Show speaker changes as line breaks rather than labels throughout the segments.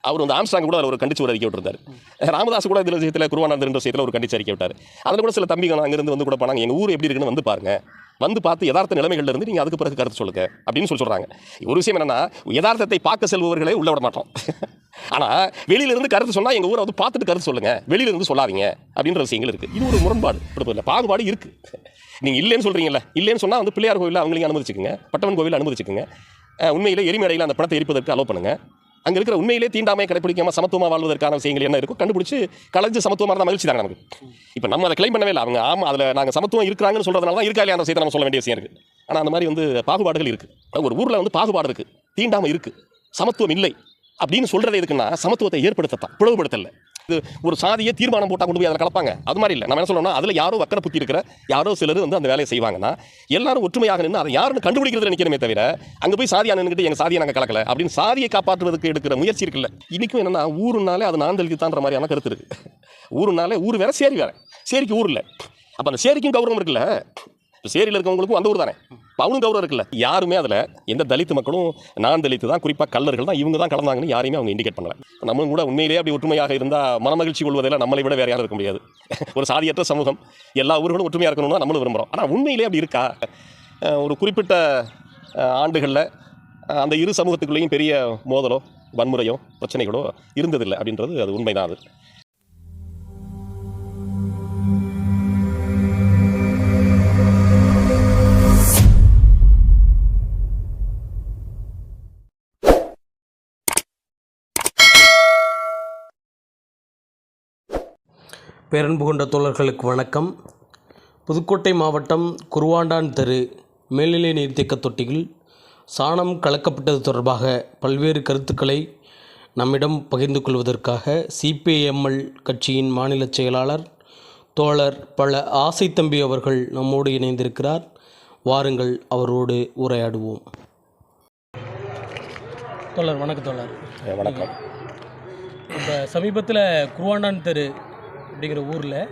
அவர் வந்து ஆம்ஸ்ட்ராங் கூட அதில் ஒரு கண்டிச்சு ஒரு அறிக்கை விட்டுருந்தார். ராமதாஸ் கூட இதில் விஷயத்தில் குருவானந்தர் விஷயத்தில் ஒரு கண்டிச்சு அறிக்கை விட்டார். அதில் கூட சில தம்பிகள் அங்கேருந்து வந்து கூட போனாங்க, எங்கள் ஊர் எப்படி இருக்குன்னு வந்து பாருங்க, வந்து பார்த்து யதார்த்த நிலைமைகள்ல இருந்து நீங்கள் அதுக்கு பிறகு கருத்து சொல்லுங்க அப்படின்னு சொல்கிறாங்க. ஒரு விஷயம் என்னன்னா, யதார்த்தத்தை பார்க்க செல்பவர்களே உள்ள விட மாட்டோம். ஆனால் வெளியிலிருந்து கருத்து சொன்னால் எங்கள் ஊரை வந்து பார்த்துட்டு கருத்து சொல்லுங்க, வெளியிலிருந்து சொல்லாதீங்க அப்படின்ற விஷயங்கள் இருக்குது. இது ஒரு முரண்பாடு, இல்லை பாகுபாடு இருக்குது. நீங்கள் இல்லைன்னு சொல்கிறீங்களா, இல்லைன்னு சொன்னால் வந்து பிள்ளையார் கோவிலில் அவங்களையும் அனுமதிச்சுக்குங்க, பட்டவன் கோவிலில் அனுமதிச்சுக்குங்க, உண்மையிலே எரிமேடையில் அந்த பணத்தை எரிப்பதற்கு அலோவ் பண்ணுங்க. அங்கே இருக்கிற உண்மையிலே தீண்டாமை கடைப்பிடிக்காமல் சமத்துவமாக வாழ்வதற்கான விஷயங்கள் என்ன இருக்கும் கண்டுபிடிச்சு கலைஞ்சு சமத்துவமாக இருந்தால் மகிழ்ச்சி தாங்க நமக்கு. இப்போ நம்ம அதை கிளைம் பண்ணவே இல்லை, அவங்க ஆமாம் அதில் நாங்கள் சமத்துவம் இருக்கிறாங்கன்னு சொல்கிறதுனால தான் இருக்கா இல்லையா அந்த விஷயத்தை நம்ம சொல்ல வேண்டிய விஷயம் இருக்குது. ஆனால் அந்த மாதிரி வந்து பாகுபாடுகள் இருக்குது. ஒரு ஊரில் வந்து பாகுபாடு இருக்குது, தீண்டாமை இருக்குது, சமத்துவம் இல்லை அப்படின்னு சொல்கிறது எதுக்குன்னா சமத்துவத்தை ஏற்படுத்தத்தான், பிளவுபடுத்தலை. இது ஒரு சாதியை தீர்மானம் போட்டால் கொண்டு போய் அதில் கலப்பாங்க, அது மாதிரி இல்லை. நம்ம என்ன சொல்லணும்னா அதில் யாரோ வக்கர புத்தி இருக்கிற யாரோ சிலர் வந்து அந்த வேலையை செய்வாங்கன்னா எல்லாரும் ஒற்றுமையாக நின்று அதை யாருன்னு கண்டுபிடிக்கிறது நினைக்கிறமே தவிர அங்கே போய் சாதியாக நின்றுட்டு எங்கள் சாதியை நாங்கள் கலக்கலை அப்படின்னு சாதியை காப்பாற்றுவதற்கு எடுக்கிற முயற்சி இருக்குல்ல. இன்றைக்கும் என்னென்னா ஊருனாலே அது நான் தலித்தான்ற மாதிரியான கருத்து இருக்குது. ஊருனாலே ஊர் வேற, சேரி வேற, சேரிக்கு ஊர் இல்லை. அப்போ அந்த சேரிக்கும் கௌரவம் இருக்குல்ல, இப்போ சேரியில் இருக்கவங்களுக்கும் அந்த ஊர் தானே, இப்போ அவனும் கௌரவம் இருக்குல்ல. யாருமே அதில் எந்த தலித்து மக்களும் நான் தலித்து தான், குறிப்பாக கல்லர்கள் தான் இவங்க தான் கலந்தாங்கன்னு யாரையுமே அவங்க இண்டிகேட் பண்ணல. நம்மளும் கூட உண்மையிலேயே அப்படி ஒற்றுமையாக இருந்தால் மனமகிழ்ச்சி கொள்வதில் நம்மளை விட வேறு யாரும் இருக்க முடியாது. ஒரு சாதியற்ற சமூகம், எல்லா ஊர்களும் ஒற்றுமையாக இருக்கணும்னு நம்மளும் விரும்புகிறோம். ஆனால் உண்மையிலே அப்படி இருக்கா? ஒரு குறிப்பிட்ட ஆண்டுகளில் அந்த இரு சமூகத்துக்குள்ளேயும் பெரிய மோதலோ வன்முறையோ பிரச்சனைகளோ இருந்ததில்லை அப்படின்றது அது உண்மைதான். அது
பேரன்பு கொண்ட தோழர்களுக்கு வணக்கம். புதுக்கோட்டை மாவட்டம் குருவாண்டான் தெரு மேல்நிலை நீர்த்தேக்க தொட்டியில் சாணம் கலக்கப்பட்டது தொடர்பாக பல்வேறு கருத்துக்களை நம்மிடம் பகிர்ந்து கொள்வதற்காக சிபிஐஎம்எல் கட்சியின் மாநில செயலாளர் தோழர் பல ஆசைத்தம்பி அவர்கள் நம்மோடு இணைந்திருக்கிறார். வாருங்கள் அவரோடு உரையாடுவோம். தோழர் வணக்கம். தோழர்
வணக்கம்.
இப்போ சமீபத்தில் குருவாண்டான் தெரு அப்படிங்கிற ஊரில்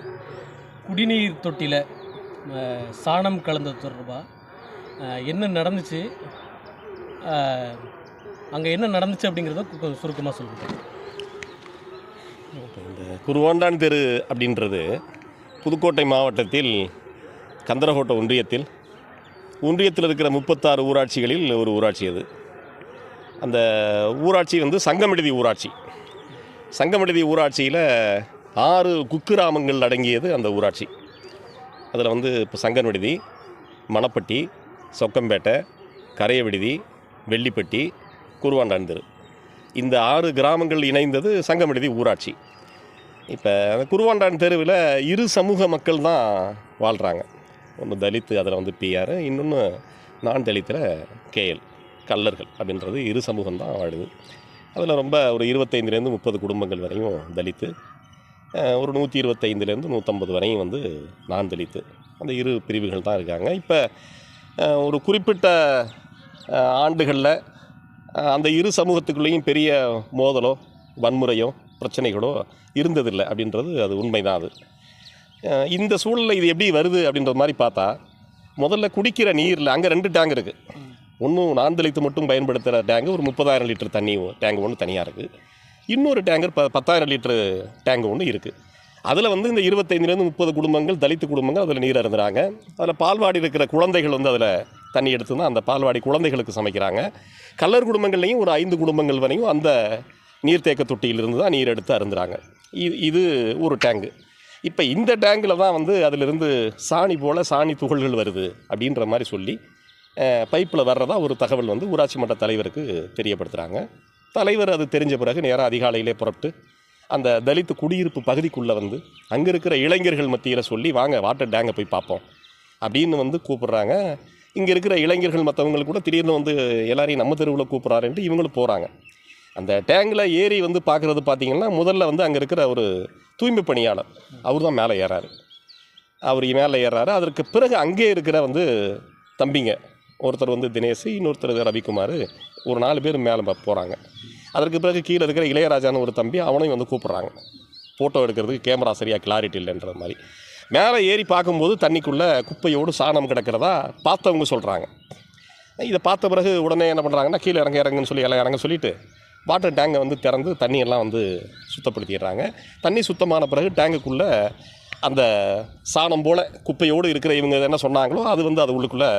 குடிநீர் தொட்டியில் சாணம் கலந்தது தொடர்பாக என்ன நடந்துச்சு, அங்கே என்ன நடந்துச்சு அப்படிங்கிறத சுருக்கமாக சொல்லுங்கள்.
இந்த குருவாண்டான் தெரு அப்படின்றது புதுக்கோட்டை மாவட்டத்தில் கந்தரகோட்டை ஒன்றியத்தில் இருக்கிற 36 ஊராட்சிகளில் ஒரு ஊராட்சி. அது அந்த ஊராட்சி வந்து சங்கமிடுதி ஊராட்சி. சங்கமிடுதி ஊராட்சியில் 6 குக்கிராமங்கள் அடங்கியது அந்த ஊராட்சி. அதில் வந்து இப்போ சங்கன்விடுதி, மணப்பட்டி, சொக்கம்பேட்டை, கரையவிடுதி, வெள்ளிப்பட்டி, குருவாண்டான் தெரு, இந்த 6 கிராமங்கள் இணைந்தது சங்கமிடுதி ஊராட்சி. இப்போ அந்த குருவாண்டான் தெருவில் இரு சமூக மக்கள் தான் வாழ்கிறாங்க. ஒன்று தலித்து, அதில் வந்து பிஆர், இன்னொன்று நான் தலித்தில் கேஎல், கல்லர்கள் அப்படின்றது இரு சமூகம் தான் வாழுது. அதில் ரொம்ப ஒரு 25லேருந்து 30 குடும்பங்கள் வரையும் தலித்து, ஒரு 125லேருந்து 150 வரையும் வந்து நான் தலித்து, அந்த இரு பிரிவுகள் தான் இருக்காங்க. இப்போ ஒரு குறிப்பிட்ட ஆண்டுகளில் அந்த இரு சமூகத்துக்குள்ளேயும் பெரிய மோதலோ வன்முறையோ பிரச்சனைகளோ இருந்ததில்லை அப்படின்றது அது உண்மைதான். அது இந்த சூழலில் இது எப்படி வருது அப்படின்ற மாதிரி பார்த்தா, முதல்ல குடிக்கிற நீரில் அங்கே 2 டேங்க் இருக்குது. ஒன்றும் நான் தலித்து மட்டும் பயன்படுத்துகிற டேங்கு ஒரு 30,000 லிட்டர் தண்ணி டேங்கு ஒன்று தனியாக இருக்குது. இன்னொரு டேங்கர் 10,000 லிட்டரு டேங்கு ஒன்று இருக்குது. அதில் வந்து இந்த 25லேருந்து 30 குடும்பங்கள் தலித்து குடும்பங்கள் அதில் நீர் அருந்துறாங்க. அதில் பால்வாடி இருக்கிற குழந்தைகள் வந்து அதில் தண்ணி எடுத்து தான் அந்த பால்வாடி குழந்தைகளுக்கு சமைக்கிறாங்க. கல்லர் குடும்பங்கள்லேயும் ஒரு 5 குடும்பங்கள் வரையும் அந்த நீர்த்தேக்க தொட்டியிலிருந்து தான் நீர் எடுத்து அருந்துறாங்க. இது ஒரு டேங்கு. இப்போ இந்த டேங்கில் தான் வந்து அதிலிருந்து சாணி போல் சாணி துகள்கள் வருது அப்படின்ற மாதிரி சொல்லி பைப்பில் வர்றதா ஒரு தகவல் வந்து ஊராட்சி மன்ற தலைவருக்கு தெரியப்படுத்துகிறாங்க. தலைவர் அது தெரிஞ்ச பிறகு நேராக அதிகாலையிலே புறப்பட்டு அந்த தலித்து குடியிருப்பு பகுதிக்குள்ளே வந்து அங்கே இருக்கிற இளைஞர்கள் மத்தியில் சொல்லி வாங்க வாட்டர் டேங்கை போய் பார்ப்போம் அப்படின்னு வந்து கூப்பிட்றாங்க. இங்கே இருக்கிற இளைஞர்கள் மற்றவங்களுக்கு கூட திடீர்னு வந்து எல்லாரையும் நம்ம தெருவில் கூப்பிட்றாருன்ட்டு இவங்களும் போகிறாங்க. அந்த டேங்கில் ஏறி வந்து பார்க்குறது பார்த்திங்கன்னா, முதல்ல வந்து அங்கே இருக்கிற ஒரு தூய்மை பணியாளர் அவர் தான் மேலே ஏறாரு. அவர் மேலே ஏறாரு. அதற்கு பிறகு அங்கே இருக்கிற வந்து தம்பிங்க, ஒருத்தர் வந்து தினேஷ், இன்னொருத்தர் ரவிக்குமார், ஒரு 4 பேர் மேலே போகிறாங்க. அதற்கு பிறகு கீழே இருக்கிற இளையராஜான்னு ஒரு தம்பி, அவனையும் வந்து கூப்பிட்றாங்க ஃபோட்டோ எடுக்கிறதுக்கு, கேமரா சரியாக கிளாரிட்டி இல்லைன்ற மாதிரி. மேலே ஏறி பார்க்கும்போது தண்ணிக்குள்ளே குப்பையோடு சாணம் கிடக்கிறதா பார்த்தவங்க சொல்கிறாங்க. இதை பார்த்த பிறகு உடனே என்ன பண்ணுறாங்கன்னா, கீழே இறங்குன்னு சொல்லி எல்லாம் இறங்க சொல்லிவிட்டு வாட்டர் டேங்கை வந்து திறந்து தண்ணியெல்லாம் வந்து சுத்தப்படுத்திடுறாங்க. தண்ணி சுத்தமான பிறகு டேங்குக்குள்ளே அந்த சாணம் போல் குப்பையோடு இருக்கிற இவங்க என்ன சொன்னாங்களோ அது வந்து அது உள்ளுக்குள்ளே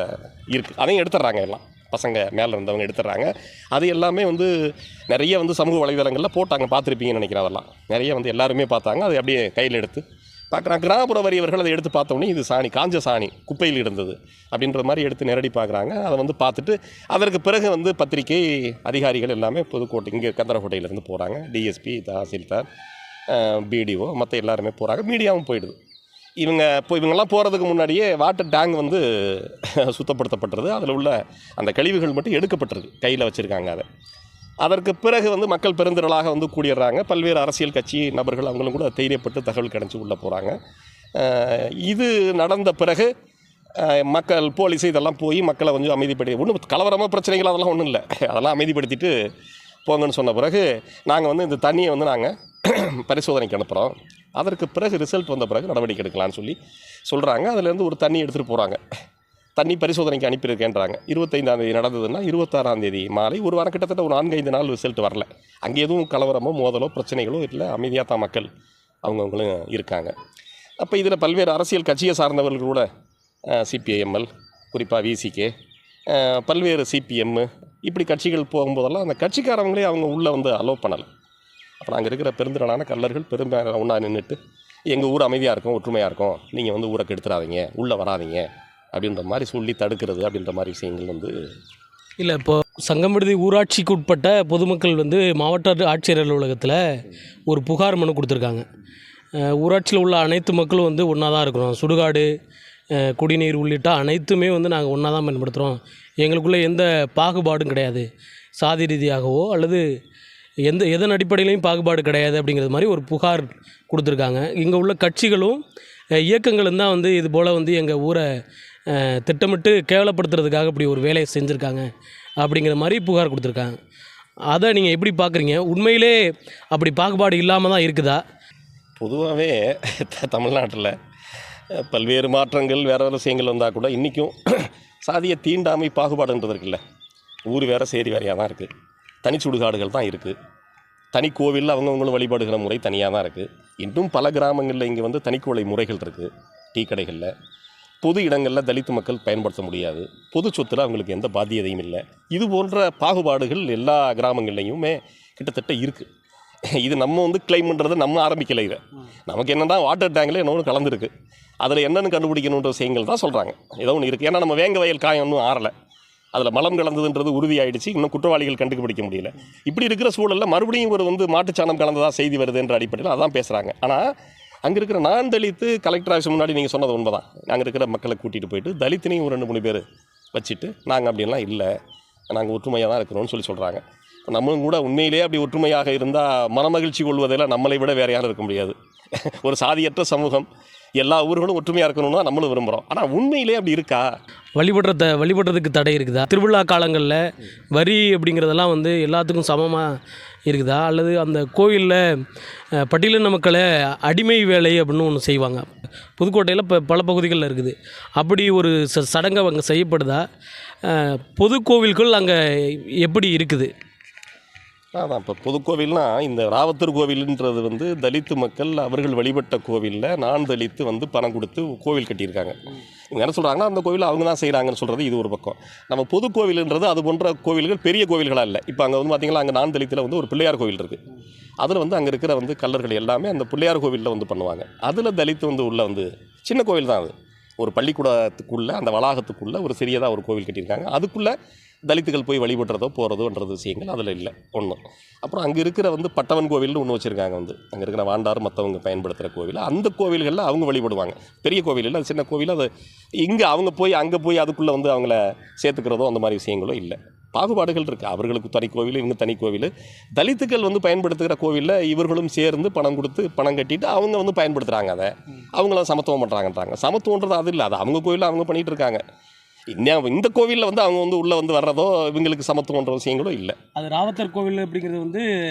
இருக்குது. அதையும் எடுத்துடுறாங்க, எல்லாம் பசங்க மேலே இருந்தவங்க எடுத்துடுறாங்க. அது எல்லாமே வந்து நிறைய வந்து சமூக வலைதளங்களில் போட்டாங்க, பார்த்துருப்பீங்கன்னு நினைக்கிறேன். அதெல்லாம் நிறைய வந்து எல்லாருமே பார்த்தாங்க. அது அப்படியே கையில் எடுத்து பார்க்குறாங்க. கிராமப்புற வரியவர்கள் அதை எடுத்து பார்த்தோன்னே இது சாணி, காஞ்ச சாணி குப்பையில் இருந்தது அப்படின்ற மாதிரி எடுத்து நேரடி பார்க்குறாங்க. அதை வந்து பார்த்துட்டு அதற்கு பிறகு வந்து பத்திரிகை அதிகாரிகள் எல்லாமே புதுக்கோட்டை இங்கே கந்தரக்கோட்டையிலேருந்து போகிறாங்க. டிஎஸ்பி, தாசில்தார், பிடிஓ மற்ற எல்லாருமே போகிறாங்க. மீடியாவும் போயிடுது. இவங்கெல்லாம் போகிறதுக்கு முன்னாடியே வாட்டர் டேங்க் வந்து சுத்தப்படுத்தப்பட்டுருது. அதில் உள்ள அந்த கழிவுகள் மட்டும் எடுக்கப்பட்டிருக்கு, கையில் வச்சுருக்காங்க. அதற்கு பிறகு வந்து மக்கள் பெருந்திரளாக வந்து கூடிடுறாங்க. பல்வேறு அரசியல் கட்சி நபர்கள் அவங்களும் கூட தைரியப்பட்டு தகவல் கிடச்சி உள்ளே போகிறாங்க. இது நடந்த பிறகு மக்கள் போலீஸ் இதெல்லாம் போய் மக்களை கொஞ்சம் அமைதிப்படுத்தி, ஒன்றும் கலவரமாக பிரச்சனைகள் அதெல்லாம் ஒன்றும் இல்லை, அதெல்லாம் அமைதிப்படுத்திட்டு போங்கன்னு சொன்ன பிறகு நாங்கள் வந்து இந்த தண்ணியை வந்து நாங்கள் பரிசோதனைக்கு அனுப்புகிறோம், அதற்கு பிறகு ரிசல்ட் வந்த பிறகு நடவடிக்கை எடுக்கலான்னு சொல்கிறாங்க. அதுலேருந்து ஒரு தண்ணி எடுத்துகிட்டு போகிறாங்க. தண்ணி பரிசோதனைக்கு அனுப்பியிருக்கேன்றாங்க. 25ஆம் தேதி நடந்ததுன்னா 26ஆம் தேதி மாலை ஒரு வாரம், கிட்டத்தட்ட ஒரு 4-5 நாள் ரிசல்ட் வரல. அங்கே எதுவும் கலவரமோ மோதலோ பிரச்சனைகளோ இல்லை, அமைதியாக தான் மக்கள் அவங்கவுங்களும் இருக்காங்க. அப்போ இதில் பல்வேறு அரசியல் கட்சியை சார்ந்தவர்கள் கூட சிபிஐஎம்எல், குறிப்பாக விசிகே, பல்வேறு சிபிஎம் இப்படி கட்சிகள் போகும்போதெல்லாம் அந்த கட்சிக்காரங்களே அவங்க உள்ளே வந்து அலோவ் பண்ணலை. அப்புறம் அங்கே இருக்கிற பெருந்திரளான கல்லர்கள் பெரும்பாலும் ஒன்றா நின்றுட்டு எங்கள் ஊர் அமைதியாக இருக்கும், ஒற்றுமையாக இருக்கும், நீங்கள் வந்து ஊரை கெடுத்துடாதீங்க, உள்ளே வராதிங்க அப்படின்ற மாதிரி சொல்லி தடுக்கிறது அப்படின்ற மாதிரி விஷயங்கள் வந்து
இல்லை. இப்போது சங்கமிடுதி ஊராட்சிக்கு உட்பட்ட பொதுமக்கள் வந்து மாவட்ட ஆட்சியர் அலுவலகத்தில் ஒரு புகார் மனு கொடுத்துருக்காங்க. ஊராட்சியில் உள்ள அனைத்து மக்களும் வந்து ஒன்றா தான் இருக்கிறோம், சுடுகாடு, குடிநீர் உள்ளிட்ட அனைத்துமே வந்து நாங்கள் ஒன்றா தான் பயன்படுத்துகிறோம், எங்களுக்குள்ளே எந்த பாகுபாடும் கிடையாது, சாதி ரீதியாகவோ அல்லது எதன் அடிப்படையிலையும் பாகுபாடு கிடையாது அப்படிங்கிறது மாதிரி ஒரு புகார் கொடுத்துருக்காங்க. இங்கே உள்ள கட்சிகளும் இயக்கங்களும் தான் வந்து இது போல் வந்து எங்கள் ஊரை திட்டமிட்டு கேவலப்படுத்துறதுக்காக இப்படி ஒரு வேலையை செஞ்சுருக்காங்க அப்படிங்கிற மாதிரி புகார் கொடுத்துருக்காங்க. அதை நீங்கள் எப்படி பார்க்குறீங்க? உண்மையிலே அப்படி பாகுபாடு இல்லாமல் தான் இருக்குதா?
பொதுவாகவே தமிழ்நாட்டில் பல்வேறு மாற்றங்கள் வேறு விஷயங்கள் வந்தால் கூட இன்றைக்கும் சாதிய தீண்டாமை பாகுபாடுன்றது இருக்குல்ல. ஊர் வேறு சேரி வேறையாக தான் இருக்குது, தனி சுடுகாடுகள் தான் இருக்குது, தனி கோவிலில் அவங்கவுங்களும் வழிபாடுகிற முறை தனியாக தான் இருக்குது. இன்னும் பல கிராமங்களில் இங்கே வந்து தனிக்கோலை முறைகள் இருக்குது. டீ கடைகளில், பொது இடங்களில் தலித்து மக்கள் பயன்படுத்த முடியாது, பொது சொத்தில் அவங்களுக்கு எந்த பாத்தியதையும் இல்லை. இது போன்ற பாகுபாடுகள் எல்லா கிராமங்கள்லையுமே கிட்டத்தட்ட இருக்குது. இது நம்ம வந்து கிளைம் பண்ணுறது நம்ம ஆரம்பிக்கலை. இதை நமக்கு என்னென்னா வாட்டர் டேங்கில் என்ன ஒன்று கலந்துருக்கு, அதில் என்னென்னு கண்டுபிடிக்கணுன்ற விஷயங்கள் தான் சொல்கிறாங்க. ஏதோ ஒன்று இருக்குது. ஏன்னா நம்ம வேங்க வயல் காயம் ஒன்றும் ஆறலை, அதில் மலம் கலந்ததுன்றது உறுதியாயிடுச்சு, இன்னும் குற்றவாளிகள் கண்டுபிடிக்க முடியல. இப்படி இருக்கிற சூழலில் மறுபடியும் ஒரு வந்து மாட்டுச்சாணம் கலந்ததாக செய்தி வருதுன்ற அடிப்படையில் அதான் பேசுகிறாங்க. ஆனால் அங்கே இருக்கிற நான் தலித்து கலெக்டர் ஆஃபீஸ் முன்னாடி நீங்கள் சொன்னது உண்மைதான். அங்கே இருக்கிற மக்களை கூட்டிகிட்டு போயிட்டு தலித்தினையும் ஒரு 2-3 பேர் வச்சுட்டு நாங்கள் அப்படின்லாம் இல்லை, நாங்கள் ஒற்றுமையாக தான் இருக்கிறோம்னு சொல்கிறாங்க. நம்மளும் கூட உண்மையிலேயே அப்படி ஒற்றுமையாக இருந்தால் மனமகிழ்ச்சி கொள்வதில் நம்மளை விட வேறு யாரும் இருக்க முடியாது. ஒரு சாதியற்ற சமூகம், எல்லா ஊர்களும் ஒற்றுமையாக இருக்கணும்னு தான் நம்மளும் விரும்புகிறோம். ஆனால் உண்மையிலே அப்படி இருக்கா?
வழிபடுறதுக்கு தடை இருக்குதா? திருவிழா காலங்களில் வரி அப்படிங்கிறதெல்லாம் வந்து எல்லாத்துக்கும் சமமாக இருக்குதா? அல்லது அந்த கோவிலில் பட்டியலின மக்களை அடிமை வேலை அப்படின்னு ஒன்று செய்வாங்க, புதுக்கோட்டையில் இப்போ பல பகுதிகளில் இருக்குது. அப்படி ஒரு சடங்கு அங்கே செய்யப்படுதா? பொது கோவில்கள் அங்கே எப்படி இருக்குது?
அதான் இப்போ பொதுக்கோவில்னால் இந்த ராவத்தூர் கோவில்ன்றது வந்து தலித்து மக்கள் அவர்கள் வழிபட்ட கோவிலில் நான் தலித்து வந்து பணம் கொடுத்து கோவில் கட்டியிருக்காங்க. இவங்க என்ன சொல்கிறாங்கன்னா அந்த கோவில் அவங்க தான் செய்கிறாங்கன்னு சொல்கிறது இது ஒரு பக்கம். நம்ம பொது கோவில்ன்றது அது போன்ற கோவில்கள் பெரிய கோவில்களாக இல்லை. இப்போ அங்கே வந்து பார்த்திங்கன்னா அங்கே நான் தலித்தில் வந்து ஒரு பிள்ளையார் கோவில் இருக்குது. அதில் வந்து அங்கே இருக்கிற வந்து கல்லர்கள் எல்லாமே அந்த பிள்ளையார் கோவிலில் வந்து பண்ணுவாங்க. அதில் தலித்து வந்து உள்ள வந்து சின்ன கோவில் தான் அது, ஒரு பள்ளிக்கூடத்துக்குள்ளே அந்த வளாகத்துக்குள்ளே ஒரு சிறியதாக ஒரு கோவில் கட்டியிருக்காங்க. அதுக்குள்ளே தலித்துகள் போய் வழிபடுறதோ போகிறதோன்றது விஷயங்கள் அதில் இல்லை ஒன்று. அப்புறம் அங்கே இருக்கிற வந்து பட்டவன் கோவில்னு ஒன்று வச்சுருக்காங்க. வந்து அங்கே இருக்கிற வாண்டார் மற்றவங்க பயன்படுத்துகிற கோவில், அந்த கோவில்களில் அவங்க வழிபடுவாங்க. பெரிய கோவில் இல்லை, அது சின்ன கோவில். அது இங்கே அவங்க போய் அங்கே போய் அதுக்குள்ளே வந்து அவங்கள சேர்த்துக்கிறதோ அந்த மாதிரி விஷயங்களும் இல்லை. பாகுபாடுகள் இருக்குது. அவர்களுக்கு தனி கோவில், இவங்க தனி கோவில். தலித்துக்கள் வந்து பயன்படுத்துகிற கோவிலில் இவர்களும் சேர்ந்து பணம் கொடுத்து பணம் கட்டிட்டு அவங்க வந்து பயன்படுத்துகிறாங்க. அதை அவங்கள சமத்துவம் பண்ணுறாங்கன்றாங்க. சமத்துவன்றது அது இல்லை, அது அவங்க கோவிலில் அவங்க பண்ணிகிட்டு இருக்காங்க. இந்த கோவிலில் வந்து அவங்க வந்து உள்ளே வந்து வர்றதோ இவங்களுக்கு சமத்துவன்ற விஷயங்களோ இல்லை.
அது ராவத்தர் கோவில் அப்படிங்கிறது வந்து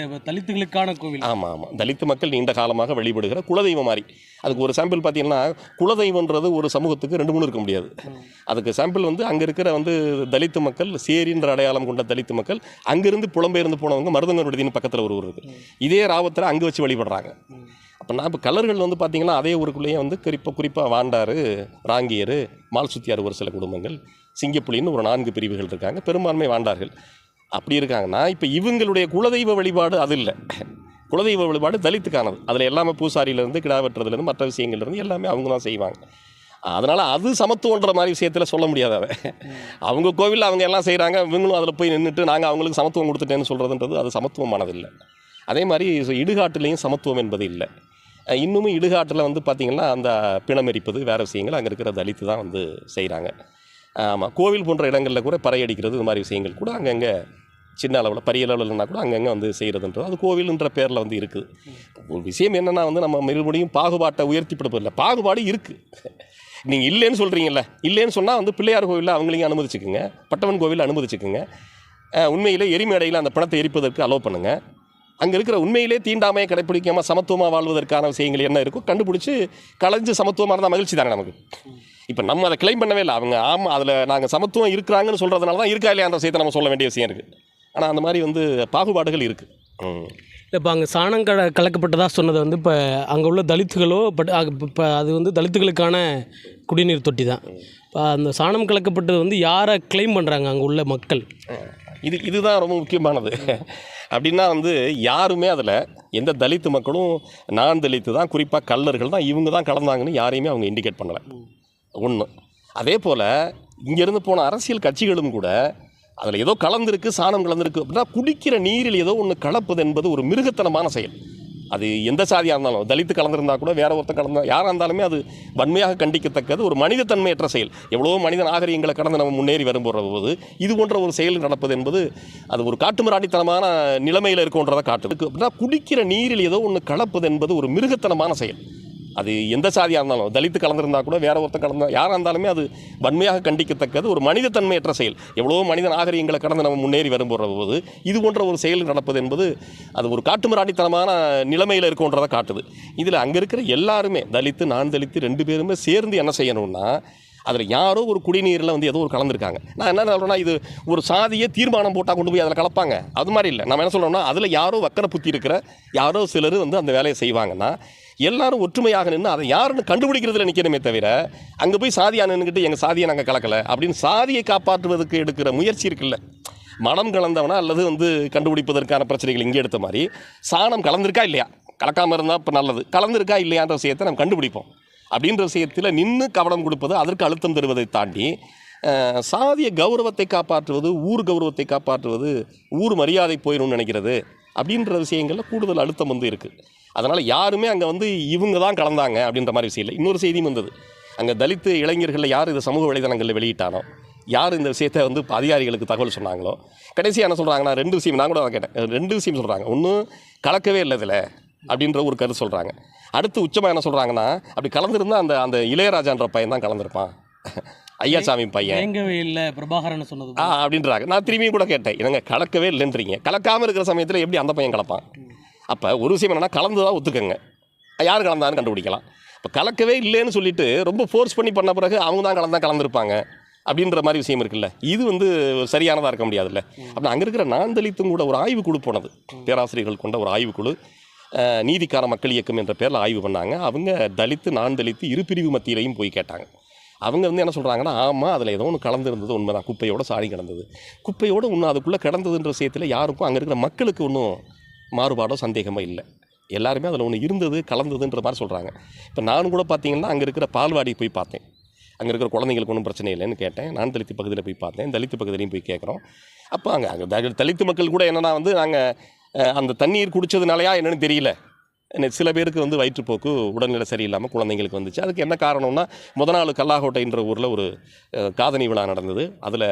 தலித்துகளுக்கான கோவில்.
ஆமாம், தலித்து மக்கள் நீண்ட காலமாக வழிபடுகிற குலதெய்வம் மாதிரி. அதுக்கு ஒரு சாம்பிள் பார்த்தீங்கன்னா, குலதெய்வன்றது ஒரு சமூகத்துக்கு 2 3 இருக்க முடியாது. அதுக்கு சாம்பிள் வந்து அங்கே இருக்கிற வந்து தலித்து மக்கள், சேரின்ற அடையாளம் கொண்ட தலித்து மக்கள், அங்கேருந்து புலம்பெயர்ந்து போனவங்க மருதங்கர் விடுதின்னு பக்கத்தில் ஒரு ஊர் இருக்குது. இதே ராவத்தரை அங்கே வச்சு வழிபடுறாங்க. அப்போ நான் இப்போ கலர்கள் வந்து பார்த்திங்கன்னா அதே ஊருக்குள்ளேயே வந்து குறிப்பாக வாண்டார், ராங்கியர், மால் சுத்தியார் ஒரு சில குடும்பங்கள், சிங்கப்புலின்னு ஒரு 4 பிரிவுகள் இருக்காங்க. பெரும்பான்மை வாண்டார்கள் அப்படி இருக்காங்கன்னா, இப்போ இவங்களுடைய குலதெய்வ வழிபாடு அது இல்லை. குலதெய்வ வழிபாடு தலித்துக்கானது. அதில் எல்லாமே பூசாரியிலேருந்து கிடா வெட்டுறதுலேருந்து மற்ற விஷயங்கள்லேருந்து எல்லாமே அவங்க தான் செய்வாங்க. அதனால் அது சமத்துவன்ற மாதிரி விஷயத்தில் சொல்ல முடியாது. அதை அவங்க கோவிலில் அவங்க எல்லாம் செய்கிறாங்க, இவங்களும் அதில் போய் நின்றுட்டு நாங்கள் அவங்களுக்கு சமத்துவம் கொடுத்துட்டேன்னு சொல்கிறதுன்றது அது சமத்துவமானதில்லை. அதே மாதிரி இடுகாட்டுலேயும் சமத்துவம் என்பது இல்லை. இன்னுமும் இடுகாட்டில் வந்து பார்த்திங்கன்னா அந்த பிணமெரிப்பது வேறு விஷயங்கள் அங்கே இருக்கிற தலித்து தான் வந்து செய்கிறாங்க. ஆமாம், கோவில் போன்ற இடங்களில் கூட பறையடிக்கிறது இது மாதிரி விஷயங்கள் கூட அங்கங்கே சின்ன அளவில் பெரிய அளவில்னா கூட அங்கங்கே வந்து செய்கிறதுன்றது அது கோவில்ன்ற பேரில் வந்து இருக்குது. ஒரு விஷயம் என்னென்னா வந்து நம்ம மறுபடியும் பாகுபாட்டை உயர்த்திப்படுவதில்லை. பாகுபாடு இருக்குது. நீங்கள் இல்லைன்னு சொல்கிறீங்கல்ல, இல்லைன்னு சொன்னால் வந்து பிள்ளையார் கோவிலில் அவங்களையும் அனுமதிச்சுக்குங்க, பட்டவன் கோவிலில் அனுமதிச்சுக்குங்க. உண்மையிலே எரிமேடையில் அந்த பணத்தை எரிப்பதற்கு அலோவ் பண்ணுங்கள். அங்கே இருக்கிற உண்மையிலே தீண்டாமையை கடைப்பிடிக்காமல் சமத்துவமாக வாழ்வதற்கான விஷயங்கள் என்ன இருக்கோ கண்டுபிடிச்சி கலைஞ்சு சமத்துவமாக இருந்தால் மகிழ்ச்சி தாங்க நமக்கு. இப்போ நம்ம அதை கிளைம் பண்ணவே இல்லை. அவங்க ஆமாம் அதில் நாங்கள் சமத்துவம் இருக்கிறாங்கன்னு சொல்கிறதுனால தான் இருக்கா இல்லையான்ற விஷயத்தை நம்ம சொல்ல வேண்டிய விஷயம் இருக்குது. ஆனால் அந்த மாதிரி வந்து பாகுபாடுகள் இருக்குது.
இப்போ அங்கே சாணம் கலக்கப்பட்டதாக சொன்னது வந்து இப்போ அங்கே உள்ள தலித்துகளோ இப்போ அது வந்து தலித்துகளுக்கான குடிநீர் தொட்டி தான். இப்போ அந்த சாணம் கலக்கப்பட்டது வந்து யாரை கிளைம் பண்ணுறாங்க அங்கே உள்ள மக்கள்?
இதுதான் ரொம்ப முக்கியமானது. அப்படின்னா வந்து யாருமே அதில் எந்த தலித்து மக்களும் நான் தலித்து தான், குறிப்பாக கல்லர்கள் தான் இவங்க தான் கலந்தாங்கன்னு யாரையுமே அவங்க இண்டிகேட் பண்ணலை. ஒன்று. அதே போல் இங்கேருந்து போன அரசியல் கட்சிகளும் கூட அதில் ஏதோ கலந்துருக்கு, சாணம் கலந்துருக்கு அப்படின்னா குடிக்கிற நீரில் ஏதோ ஒன்று கலப்பது என்பது ஒரு மிருகத்தனமான செயல். அது எந்த சாதியாக இருந்தாலும், தலித்து கலந்துருந்தால் கூட வேற ஒருத்தர் கலந்தால் யாராக இருந்தாலுமே அது வன்மையாக கண்டிக்கத்தக்கது, ஒரு மனிதத்தன்மையற்ற செயல். எவ்வளோ மனித நாகரிகங்களை கடந்து நம்ம முன்னேறி வரும்போது இது போன்ற ஒரு செயல் நடப்பது என்பது அது ஒரு காட்டுமிராண்டித்தனமான நிலைமையில் இருக்குன்றதை காட்டுது. அப்படின்னா குடிக்கிற நீரில் ஏதோ ஒன்று கலப்பது என்பது ஒரு மிருகத்தனமான செயல். அது எந்த சாதியாக இருந்தாலும், தலித்து கலந்துருந்தால் கூட வேற ஒருத்தர் கலந்தால் யாராக இருந்தாலுமே அது வன்மையாக கண்டிக்கத்தக்கது, ஒரு மனிதத்தன்மையற்ற செயல். எவ்வளோ மனித நாகரிகங்களை கடந்து நம்ம முன்னேறி வரும்போது இது போன்ற ஒரு செயல் நடப்பது என்பது அது ஒரு காட்டுமிராண்டித்தனமான நிலைமையில் இருக்குன்றதை காட்டுது. இதில் அங்கே இருக்கிற எல்லாருமே தலித்து நான் தலித்து 2 பேருமே சேர்ந்து என்ன செய்யணும்னா, அதில் யாரோ ஒரு குடிநீரில் வந்து ஏதோ ஒரு கலந்துருக்காங்க. நான் என்ன சொல்கிறேன்னா, இது ஒரு சாதியை தீர்மானம் போட்டால் கொண்டு போய் அதில் கலப்பாங்க அது மாதிரி இல்லை. நம்ம என்ன சொல்கிறோம்னா, அதில் யாரோ வக்கர புத்தி இருக்கிற யாரோ சிலர் வந்து அந்த வேலையை செய்வாங்கன்னா எல்லாரும் ஒற்றுமையாக நின்று அதை யாருன்னு கண்டுபிடிக்கிறதுல நிற்கணுமே தவிர அங்கே போய் சாதியாக நின்றுக்கிட்டு எங்கள் சாதியை நாங்கள் கலக்கலை அப்படின்னு சாதியை காப்பாற்றுவதற்கு எடுக்கிற முயற்சி இருக்குல்ல, மனம் கலந்தவனா அல்லது வந்து கண்டுபிடிப்பதற்கான பிரச்சனைகள் இங்கே எடுத்த மாதிரி சாணம் கலந்துருக்கா இல்லையா, கலக்காமல் இருந்தால் இப்போ நல்லது, கலந்துருக்கா இல்லையான்ற விஷயத்தை நம்ம கண்டுபிடிப்போம் அப்படின்ற விஷயத்தில் நின்று கவனம் கொடுப்பது, அதற்கு அழுத்தம் தருவதை தாண்டி சாதிய கௌரவத்தை காப்பாற்றுவது, ஊர் கௌரவத்தை காப்பாற்றுவது, ஊர் மரியாதை போயிடும்னு நினைக்கிறது அப்படின்ற விஷயங்களில் கூடுதல் அழுத்தம் வந்து இருக்குது. அதனால் யாருமே அங்கே வந்து இவங்க தான் கலந்தாங்க அப்படின்ற மாதிரி விஷயம் இல்லை. இன்னொரு செய்தியும் வந்தது, அங்கே தலித்து இளைஞர்களில் யார் இதை சமூக வலைதளங்களில் வெளியிட்டானோ, யார் இந்த விஷயத்தை வந்து அதிகாரிகளுக்கு தகவல் சொன்னாங்களோ, கடைசியாக என்ன சொல்கிறாங்கன்னா 2 விஷயம், நான் கூட கேட்டேன், 2 விஷயம் சொல்கிறாங்க. ஒன்று, கலக்கவே இல்லை இதில் அப்படின்ற ஒரு கருத்து சொல்கிறாங்க. அடுத்து உச்சமாக என்ன சொல்கிறாங்கன்னா, அப்படி கலந்துருந்தால் அந்த அந்த இளையராஜான்ற பையன் தான் கலந்துருப்பான், ஐயாசாமி பையன்
இல்லை பிரபாகரன் சொன்னது
அப்படின்றாங்க. நான் திரும்பியும் கூட கேட்டேன், என்னங்க கலக்கவே இல்லைன்றீங்க, கலக்காமல் இருக்கிற சமயத்தில் எப்படி அந்த பையன் கலப்பான்? அப்போ ஒரு விஷயம் என்னென்னா, கலந்து தான் ஒத்துக்கங்க, யார் கலந்தான்னு கண்டுபிடிக்கலாம். இப்போ கலக்கவே இல்லைன்னு சொல்லிட்டு ரொம்ப ஃபோர்ஸ் பண்ணி பண்ண பிறகு அவங்க தான் கலந்துருப்பாங்க அப்படின்ற மாதிரி விஷயம் இருக்குல்ல, இது வந்து சரியானதாக இருக்க முடியாதுல்ல. அப்படி அங்கே இருக்கிற நான் தலித்தும் கூட ஒரு ஆய்வுக்குழு போனது, பேராசிரியர்கள் கொண்ட ஒரு ஆய்வுக்குழு, நீதிக்கான மக்கள் இயக்கம் என்ற பேரில் ஆய்வு பண்ணாங்க. அவங்க தலித்து நான் தலித்து இரு பிரிவு மத்தியிலையும் போய் கேட்டாங்க. அவங்க வந்து என்ன சொல்கிறாங்கன்னா, ஆமாம் அதில் ஏதோ ஒன்று கலந்துருந்தது உண்மைதான், குப்பையோட சாணி கிடந்தது, குப்பையோடு ஒன்று அதுக்குள்ளே கிடந்ததுன்ற விஷயத்தில் யாருக்கும் அங்கே இருக்கிற மக்களுக்கு ஒன்றும் மாறுபாடோ சந்தேகமோ இல்லை. எல்லாருமே அதில் ஒன்று இருந்தது கலந்ததுன்ற மாதிரி சொல்கிறாங்க. இப்போ நானும் கூட பார்த்தீங்கன்னா அங்கே இருக்கிற பால்வாடி போய் பார்த்தேன், அங்கே இருக்கிற குழந்தைங்களுக்கு ஒன்றும் பிரச்சனை இல்லைன்னு கேட்டேன். நான் தலித்து பகுதியில் போய் பார்த்தேன், தலித்து பகுதியிலையும் போய் கேட்குறோம். அப்போ அங்கே தலித்து மக்கள் கூட என்னென்னா வந்து நாங்கள் அந்த தண்ணீர் குடித்ததுனாலையா என்னென்னு தெரியல, சில பேருக்கு வந்து வயிற்றுப்போக்கு உடல்நிலை சரியில்லாமல் குழந்தைங்களுக்கு வந்துச்சு. அதுக்கு என்ன காரணம்னா, நாள் கல்லாகோட்டைன்ற ஊரில் ஒரு காதணி விழா நடந்தது, அதில்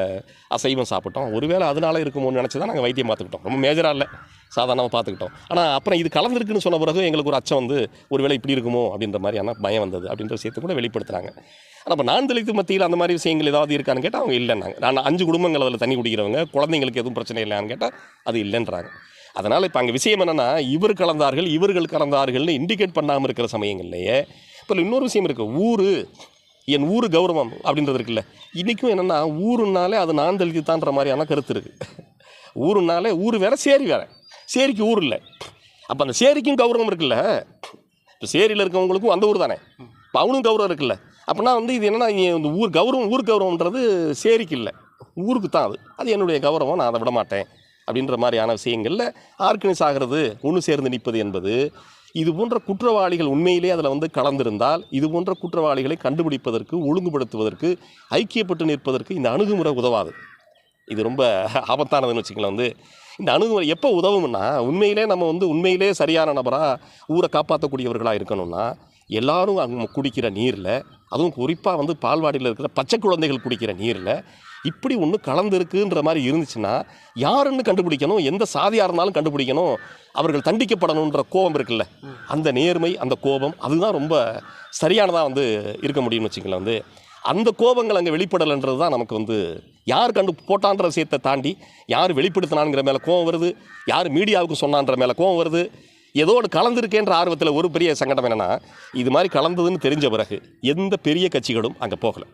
அசைவம் சாப்பிட்டோம், ஒருவேளை அதனால இருக்குமோன்னு நினச்சி தான் நாங்கள் வைத்தியம் பார்த்துக்கிட்டோம். ரொம்ப மேஜராக இல்லை, சாதாரணமாக பார்த்துக்கிட்டோம். ஆனால் அப்புறம் இது கலந்துருக்குன்னு சொன்ன பிறகு எங்களுக்கு ஒரு அச்சம் வந்து ஒருவேளை இப்படி இருக்குமோ அப்படின்ற மாதிரியான பயம் வந்தது அப்படின்ற விஷயத்தை கூட வெளிப்படுத்துகிறாங்க. ஆனால் இப்போ நான் தலித்து மத்தியில் அந்த மாதிரி விஷயங்கள் ஏதாவது இருக்கான்னு கேட்டால் அவங்க இல்லைன்னாங்க. நான் 5 குடும்பங்கள் அதில் தண்ணி குடிக்கிறவங்க, குழந்தைங்களுக்கு எதுவும் பிரச்சனை இல்லையான்னு கேட்டால் அது இல்லைன்றாங்க. அதனால் இப்போ அங்கே விஷயம் என்னென்னா இவர்கள் கலந்தார்கள்னு இண்டிகேட் பண்ணாமல் இருக்கிற சமயங்கள்லேயே இப்போ இன்னொரு விஷயம் இருக்குது. என் ஊர் கௌரவம் அப்படின்றது இருக்குல்ல. இன்றைக்கும் என்னென்னா ஊருனாலே அது நான் தலித்து தான்ற மாதிரியான கருத்து இருக்குது. ஊருனாலே ஊர் வேறு, சேரி வேறு. சேரிக்கு ஊர் இல்லை. அப்போ அந்த சேரிக்கும் கௌரவம் இருக்குல்ல. இப்போ சேரியில் இருக்கவங்களுக்கும் அந்த ஊர் தானே, இப்போ அவனுக்கும் கௌரவம் இருக்குல்ல. அப்படின்னா வந்து இது என்னென்னா இந்த ஊர் கௌரவம்ன்றது சேரிக்கு இல்லை, ஊருக்கு தான். அது என்னுடைய கௌரவம், நான் அதை விட மாட்டேன் அப்படின்ற மாதிரியான விஷயங்களில் ஆர்கனைஸ் ஆகிறது, ஒன்று சேர்ந்து நிற்பது என்பது, இது போன்ற குற்றவாளிகள் உண்மையிலே அதில் வந்து கலந்திருந்தால் இது போன்ற குற்றவாளிகளை கண்டுபிடிப்பதற்கு, ஒழுங்குபடுத்துவதற்கு, ஐக்கியப்பட்டு நிற்பதற்கு இந்த அணுகுமுறை உதவாது. இது ரொம்ப ஆபத்தானதுன்னு வச்சுக்கலாம். வந்து இந்த அணுகுமுறை எப்போ உதவும்னா, உண்மையிலே சரியான நபராக ஊரை காப்பாற்றக்கூடியவர்களாக இருக்கணும்னா, எல்லாரும் அங்கே குடிக்கிற நீரில், அதுவும் குறிப்பாக வந்து பால்வாடியில் இருக்கிற பச்சை குழந்தைகள் குடிக்கிற நீரில் இப்படி ஒன்று கலந்துருக்குன்ற மாதிரி இருந்துச்சுன்னா யாருன்னு கண்டுபிடிக்கணும், எந்த சாதியாக இருந்தாலும் கண்டுபிடிக்கணும், அவர்கள் தண்டிக்கப்படணுன்ற கோபம் இருக்குல்ல, அந்த நேர்மை, அந்த கோபம், அதுதான் ரொம்ப சரியானதாக வந்து இருக்க முடியும்னு வச்சுக்கலாம். வந்து அந்த கோபங்கள் அங்கே வெளிப்படலைன்றது தான் நமக்கு வந்து யார் போட்டான்ற விஷயத்தை தாண்டி யார் வெளிப்படுத்தினாங்கிற மேலே கோபம் வருது, யார் மீடியாவுக்கு சொன்னான்ற மேலே கோபம் வருது. ஏதோ ஒன்று கலந்துருக்கேன்ற ஆர்வத்தில் ஒரு பெரிய சங்கடம் என்னென்னா, இது மாதிரி கலந்ததுன்னு தெரிஞ்ச பிறகு எந்த பெரிய கட்சிகளும் அங்கே போகலை.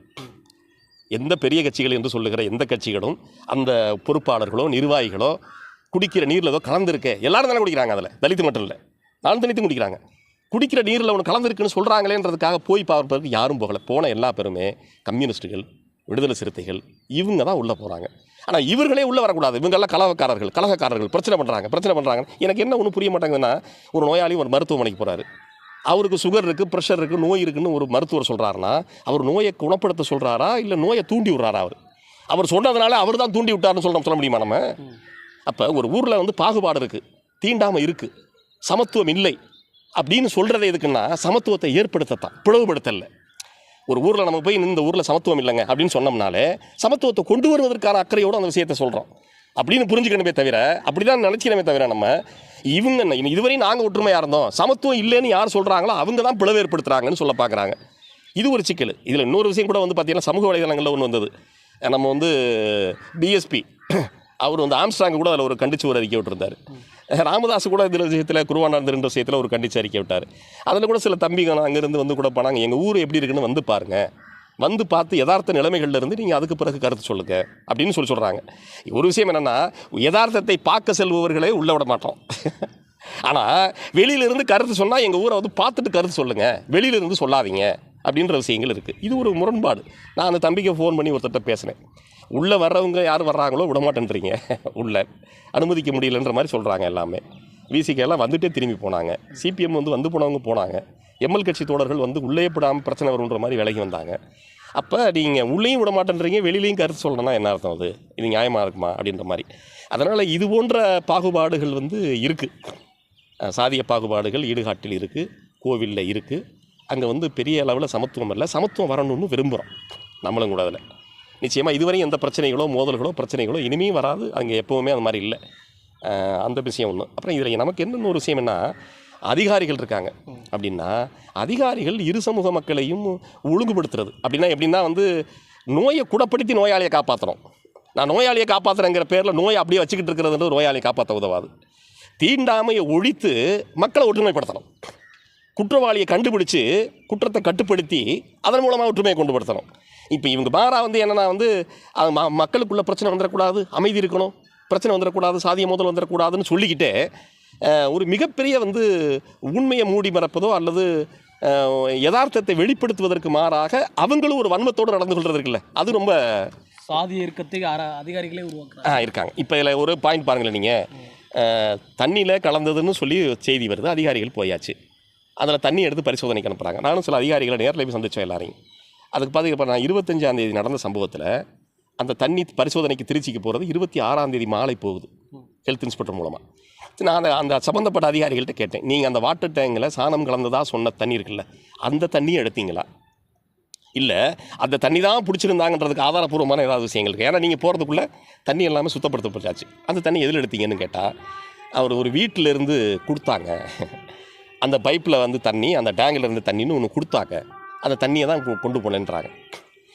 எந்த பெரிய கட்சிகள் என்று சொல்லுகிற எந்த கட்சிகளும் அந்த பொறுப்பாளர்களோ நிர்வாகிகளோ குடிக்கிற நீரில் ஏதோ கலந்துருக்கே, எல்லாரும் தானே குடிக்கிறாங்க, அதில் தலித்து மட்டும் இல்லை, நான் தலித்தும் குடிக்கிறாங்க. குடிக்கிற நீரில் ஒன்று கலந்துருக்குன்னு சொல்கிறாங்களேன்றதுக்காக போய் பார்ப்பதற்கு யாரும் போகலை. போன எல்லா பேருமே கம்யூனிஸ்ட்டுகள், விடுதலை சிறுத்தைகள், இவங்க தான் உள்ளே போகிறாங்க. ஆனால் இவர்களே உள்ளே வரக்கூடாது. இவங்கெல்லாம் கலகக்காரர்கள் பிரச்சனை பண்ணுறாங்க. எனக்கு என்ன ஒன்றும் புரிய மாட்டாங்கன்னா, ஒரு நோயாளி ஒரு மருத்துவமனைக்கு போகிறாரு, அவருக்கு சுகர் இருக்குது, ப்ரெஷர் இருக்குது, நோய் இருக்குதுன்னு ஒரு மருத்துவர் சொல்கிறாருன்னா, அவர் நோயை குணப்படுத்த சொல்கிறாரா இல்லை நோயை தூண்டி விட்றாரா? அவர் சொன்னதுனால அவர் தான் தூண்டி விட்டார்னு சொல்ல முடியுமா நம்ம? அப்போ ஒரு ஊரில் வந்து பாகுபாடு இருக்குது, தீண்டாமல் இருக்குது, சமத்துவம் இல்லை அப்படின்னு சொல்கிறதே எதுக்குன்னா சமத்துவத்தை ஏற்படுத்தத்தான், பிளவுபடுத்தலை. ஒரு ஊரில் நம்ம போய் இந்த ஊரில் சமத்துவம் இல்லைங்க அப்படின்னு சொன்னோம்னாலே சமத்துவத்தை கொண்டு வருவதற்கான அக்கறையோடு அந்த விஷயத்தை சொல்கிறோம் அப்படின்னு புரிஞ்சுக்கணுமே தவிர, அப்படி தான் நினச்சிக்கணுமே தவிர, நம்ம இதுவரையும் நாங்கள் ஒற்றுமையாக இருந்தோம், சமத்துவம் இல்லைன்னு யார் சொல்கிறாங்களோ அவங்க தான் பிளவு ஏற்படுத்துகிறாங்கன்னு சொல்ல பார்க்குறாங்க. இது ஒரு சிக்கல். இதில் இன்னொரு விஷயம் கூட வந்து பார்த்திங்கன்னா, சமூக வலைதளங்களில் ஒன்று வந்தது. நம்ம வந்து பிஎஸ்பி அவர் வந்து ஆம்ஸ்ட்ராங் கூட அதில் ஒரு கண்டிச்சு ஒரு அறிக்கை விட்டுருந்தார். ராமதாஸ் கூட இதில் விஷயத்தில், குருவானந்தர்ன்ற விஷயத்தில் ஒரு கண்டிச்சு அறிக்கை விட்டார். அதில் கூட சில தம்பிங்க அங்கேருந்து வந்து கூட போனாங்க, எங்கள் ஊர் எப்படி இருக்குன்னு வந்து பாருங்கள், வந்து பார்த்து யதார்த்த நிலைமைகளில் இருந்து நீங்கள் அதுக்கு பிறகு கருத்து சொல்லுங்க அப்படின்னு சொல்கிறாங்க. ஒரு விஷயம் என்னென்னா, யதார்த்தத்தை பார்க்க செல்பவர்களே உள்ளே விட மாட்டோம். ஆனால் வெளியிலிருந்து கருத்து சொன்னால் எங்கள் ஊரை வந்து பார்த்துட்டு கருத்து சொல்லுங்கள், வெளியிலிருந்து சொல்லாதீங்க அப்படின்ற விஷயங்கள் இருக்குது. இது ஒரு முரண்பாடு. நான் அந்த தம்பிக்கு ஃபோன் பண்ணி ஒருத்தட்ட பேசினேன். உள்ளே வர்றவங்க யார் வர்றாங்களோ விடமாட்டேன்றீங்க, உள்ளே அனுமதிக்க முடியலன்ற மாதிரி சொல்கிறாங்க. எல்லாமே விசிகெல்லாம் வந்துட்டே திரும்பி போனாங்க. சிபிஎம் வந்து போனவங்க போனாங்க. எம்எல் கட்சி தோழர்கள் வந்து உள்ளே படாமல் பிரச்சனை வருன்ற மாதிரி விலகி வந்தாங்க. அப்போ நீங்கள் உள்ளேயும் விட மாட்டேன்றீங்க, வெளியிலையும் கருத்து சொல்லணும்னா என்ன அர்த்தம்? இது நியாயமாக இருக்குமா அப்படின்ற மாதிரி. அதனால் இது போன்ற பாகுபாடுகள் வந்து இருக்குது. சாதிய பாகுபாடுகள் ஈடுகாட்டில் இருக்குது, கோவிலில் இருக்குது. அங்கே வந்து பெரிய அளவில் சமத்துவம் இல்லை. சமத்துவம் வரணும்னு விரும்புகிறோம் நம்மளும் கூட. அதில் நிச்சயமாக இதுவரையும் எந்த பிரச்சனைகளோ இனிமேல் வராது. அங்கே எப்போவுமே அந்த மாதிரி இல்லை. அந்த விஷயம் ஒன்று. அப்புறம் இதில் நமக்கு என்னென்ன ஒரு விஷயம் என்ன, அதிகாரிகள் இருக்காங்க அப்படின்னா, அதிகாரிகள் இரு சமூக மக்களையும் ஒழுங்குபடுத்துறது எப்படின்னா வந்து நோயை குணப்படுத்தி நோயாளியை காப்பாற்றணும். நான் நோயாளியை காப்பாற்றுறேங்கிற பேரில் நோயை அப்படியே வச்சுக்கிட்டு இருக்கிறது நோயாளியை காப்பாற்ற உதவாது. தீண்டாமையை ஒழித்து மக்களை ஒற்றுமைப்படுத்தணும். குற்றவாளியை கண்டுபிடிச்சு குற்றத்தை கட்டுப்படுத்தி அதன் மூலமாக ஒற்றுமையை கொண்டுபடுத்தணும். இப்போ இவங்க மாறா வந்து என்னென்னா வந்து மக்களுக்குள்ள பிரச்சனை வந்துடக்கூடாது, அமைதி இருக்கணும், பிரச்சனை வந்துடக்கூடாது, சாதிய மோதல் வந்துடக்கூடாதுன்னு சொல்லிக்கிட்டே ஒரு மிகப்பெரிய வந்து உண்மையை மூடி மறைப்பதோ அல்லது யதார்த்தத்தை வெளிப்படுத்துவதற்கு மாறாக அவங்களும் ஒரு வன்மத்தோடு நடந்து கொள்வது இருக்குல்ல, அது ரொம்ப
சாதி இயக்கத்தை அதிகாரிகளே உருவாக்குறாங்க
இருக்காங்க. இப்போ இதில் ஒரு பாயிண்ட் பாருங்களேன், நீங்கள் தண்ணியில் கலந்ததுன்னு சொல்லி செய்தி வருது, அதிகாரிகள் போயாச்சு, அதில் தண்ணி எடுத்து பரிசோதனைக்கு அனுப்புகிறாங்க. நானும் சில அதிகாரிகளை நேரில் போய் சந்தித்தோம் எல்லாரையும். அதுக்கு பார்த்தீங்கன்னா, நான் 25ஆம் தேதி நடந்த சம்பவத்தில் அந்த தண்ணி பரிசோதனைக்கு திருச்சிக்கு போகிறது 26ஆம் தேதி மாலை போகுது, ஹெல்த் இன்ஸ்பெக்டர் மூலமாக. நான் அந்த சம்மந்தப்பட்ட அதிகாரிகள்கிட்ட கேட்டேன், நீங்கள் அந்த வாட்டர் டேங்கில் சாணம் கலந்ததாக சொன்ன தண்ணி இருக்குல்ல, அந்த தண்ணியை எடுத்தீங்களா, இல்லை அந்த தண்ணி தான் பிடிச்சிருந்தாங்கன்றதுக்கு ஆதாரப்பூர்வமான ஏதாவது விஷயங்கள் இருக்குது? ஏன்னா நீங்கள் போகிறதுக்குள்ளே தண்ணி எல்லாமே சுத்தப்படுத்தப்பட்டாச்சு, அந்த தண்ணி எதில் எடுத்தீங்கன்னு கேட்டால் அவர் ஒரு வீட்டிலேருந்து கொடுத்தாங்க. அந்த பைப்பில் வந்து தண்ணி, அந்த டேங்கில் இருந்து தண்ணின்னு ஒன்று கொடுத்தாங்க. அந்த தண்ணியை தான் கொண்டு போனேன்றாங்க.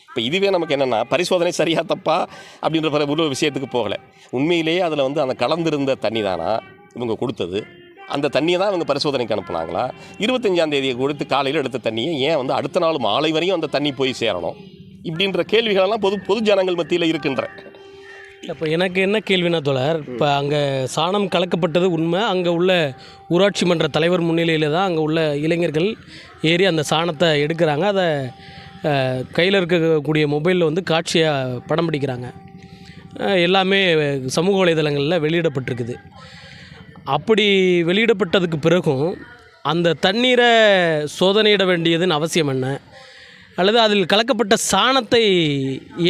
இப்போ இதுவே நமக்கு என்னென்னா, பரிசோதனை சரியாக தப்பா அப்படின்ற ஒரு விஷயத்துக்கு போகலை. உண்மையிலேயே அதில் வந்து அந்த கலந்திருந்த தண்ணி தானா இவங்க கொடுத்தது? அந்த தண்ணியை தான் இவங்க பரிசோதனைக்கு அனுப்புனாங்களா? 25ஆம் தேதியை கொடுத்து காலையில் எடுத்த தண்ணியை ஏன் வந்து அடுத்த நாள் மாலை வரையும் அந்த தண்ணி போய் சேரணும்? இப்படின்ற கேள்விகளெல்லாம் பொது ஜனங்கள் மத்தியில் இருக்கின்ற.
இப்போ எனக்கு என்ன கேள்வினா தோழர், இப்போ அங்கே சாணம் கலக்கப்பட்டது உண்மை. அங்கே உள்ள ஊராட்சி மன்ற தலைவர் முன்னிலையில் தான் அங்கே உள்ள இளைஞர்கள் ஏறி அந்த சாணத்தை எடுக்கிறாங்க. அதை கையில் இருக்கக்கூடிய மொபைலில் வந்து காட்சியாக படம் பிடிக்கிறாங்க. எல்லாமே சமூக வலைதளங்களில் வெளியிடப்பட்டிருக்குது. அப்படி வெளியிடப்பட்டதுக்கு பிறகும் அந்த தண்ணீரை சோதனையிட வேண்டியதுன்னு அவசியம் என்ன? அல்லது அதில் கலக்கப்பட்ட சாணத்தை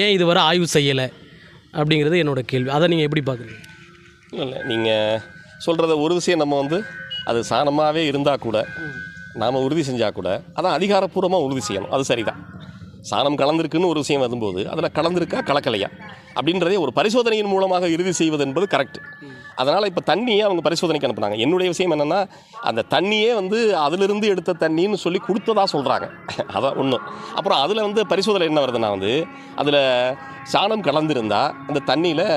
ஏன் இதுவரை ஆய்வு செய்யலை அப்படிங்கிறது என்னோட கேள்வி. அதை நீங்கள் எப்படி பார்க்குறீங்க?
இல்லை, நீங்கள் சொல்கிறத ஒரு விஷயம், நம்ம வந்து அது சாணமாகவே இருந்தால் கூட நாம் உறுதி செஞ்சால் கூட அதான் அதிகாரப்பூர்வமாக உறுதி செய்யணும். அது சரிதான். சாணம் கலந்திருக்குன்னு ஒரு விஷயம் வரும்போது அதில் கலந்திருக்கா கலக்கலையா அப்படின்றதே ஒரு பரிசோதனையின் மூலமாக இறுதி செய்வது என்பது கரெக்ட். அதனால் இப்போ தண்ணியை அவங்க பரிசோதனைக்கு அனுப்புனாங்க. என்னுடைய விஷயம் என்னென்னா, அந்த தண்ணியே வந்து அதிலிருந்து எடுத்த தண்ணின்னு சொல்லி கொடுத்ததா சொல்கிறாங்க. அதான் ஒன்று. அப்புறம் அதில் வந்து பரிசோதனை என்ன வருதுன்னா, வந்து அதில் சாணம் கலந்திருந்தால் அந்த தண்ணியில்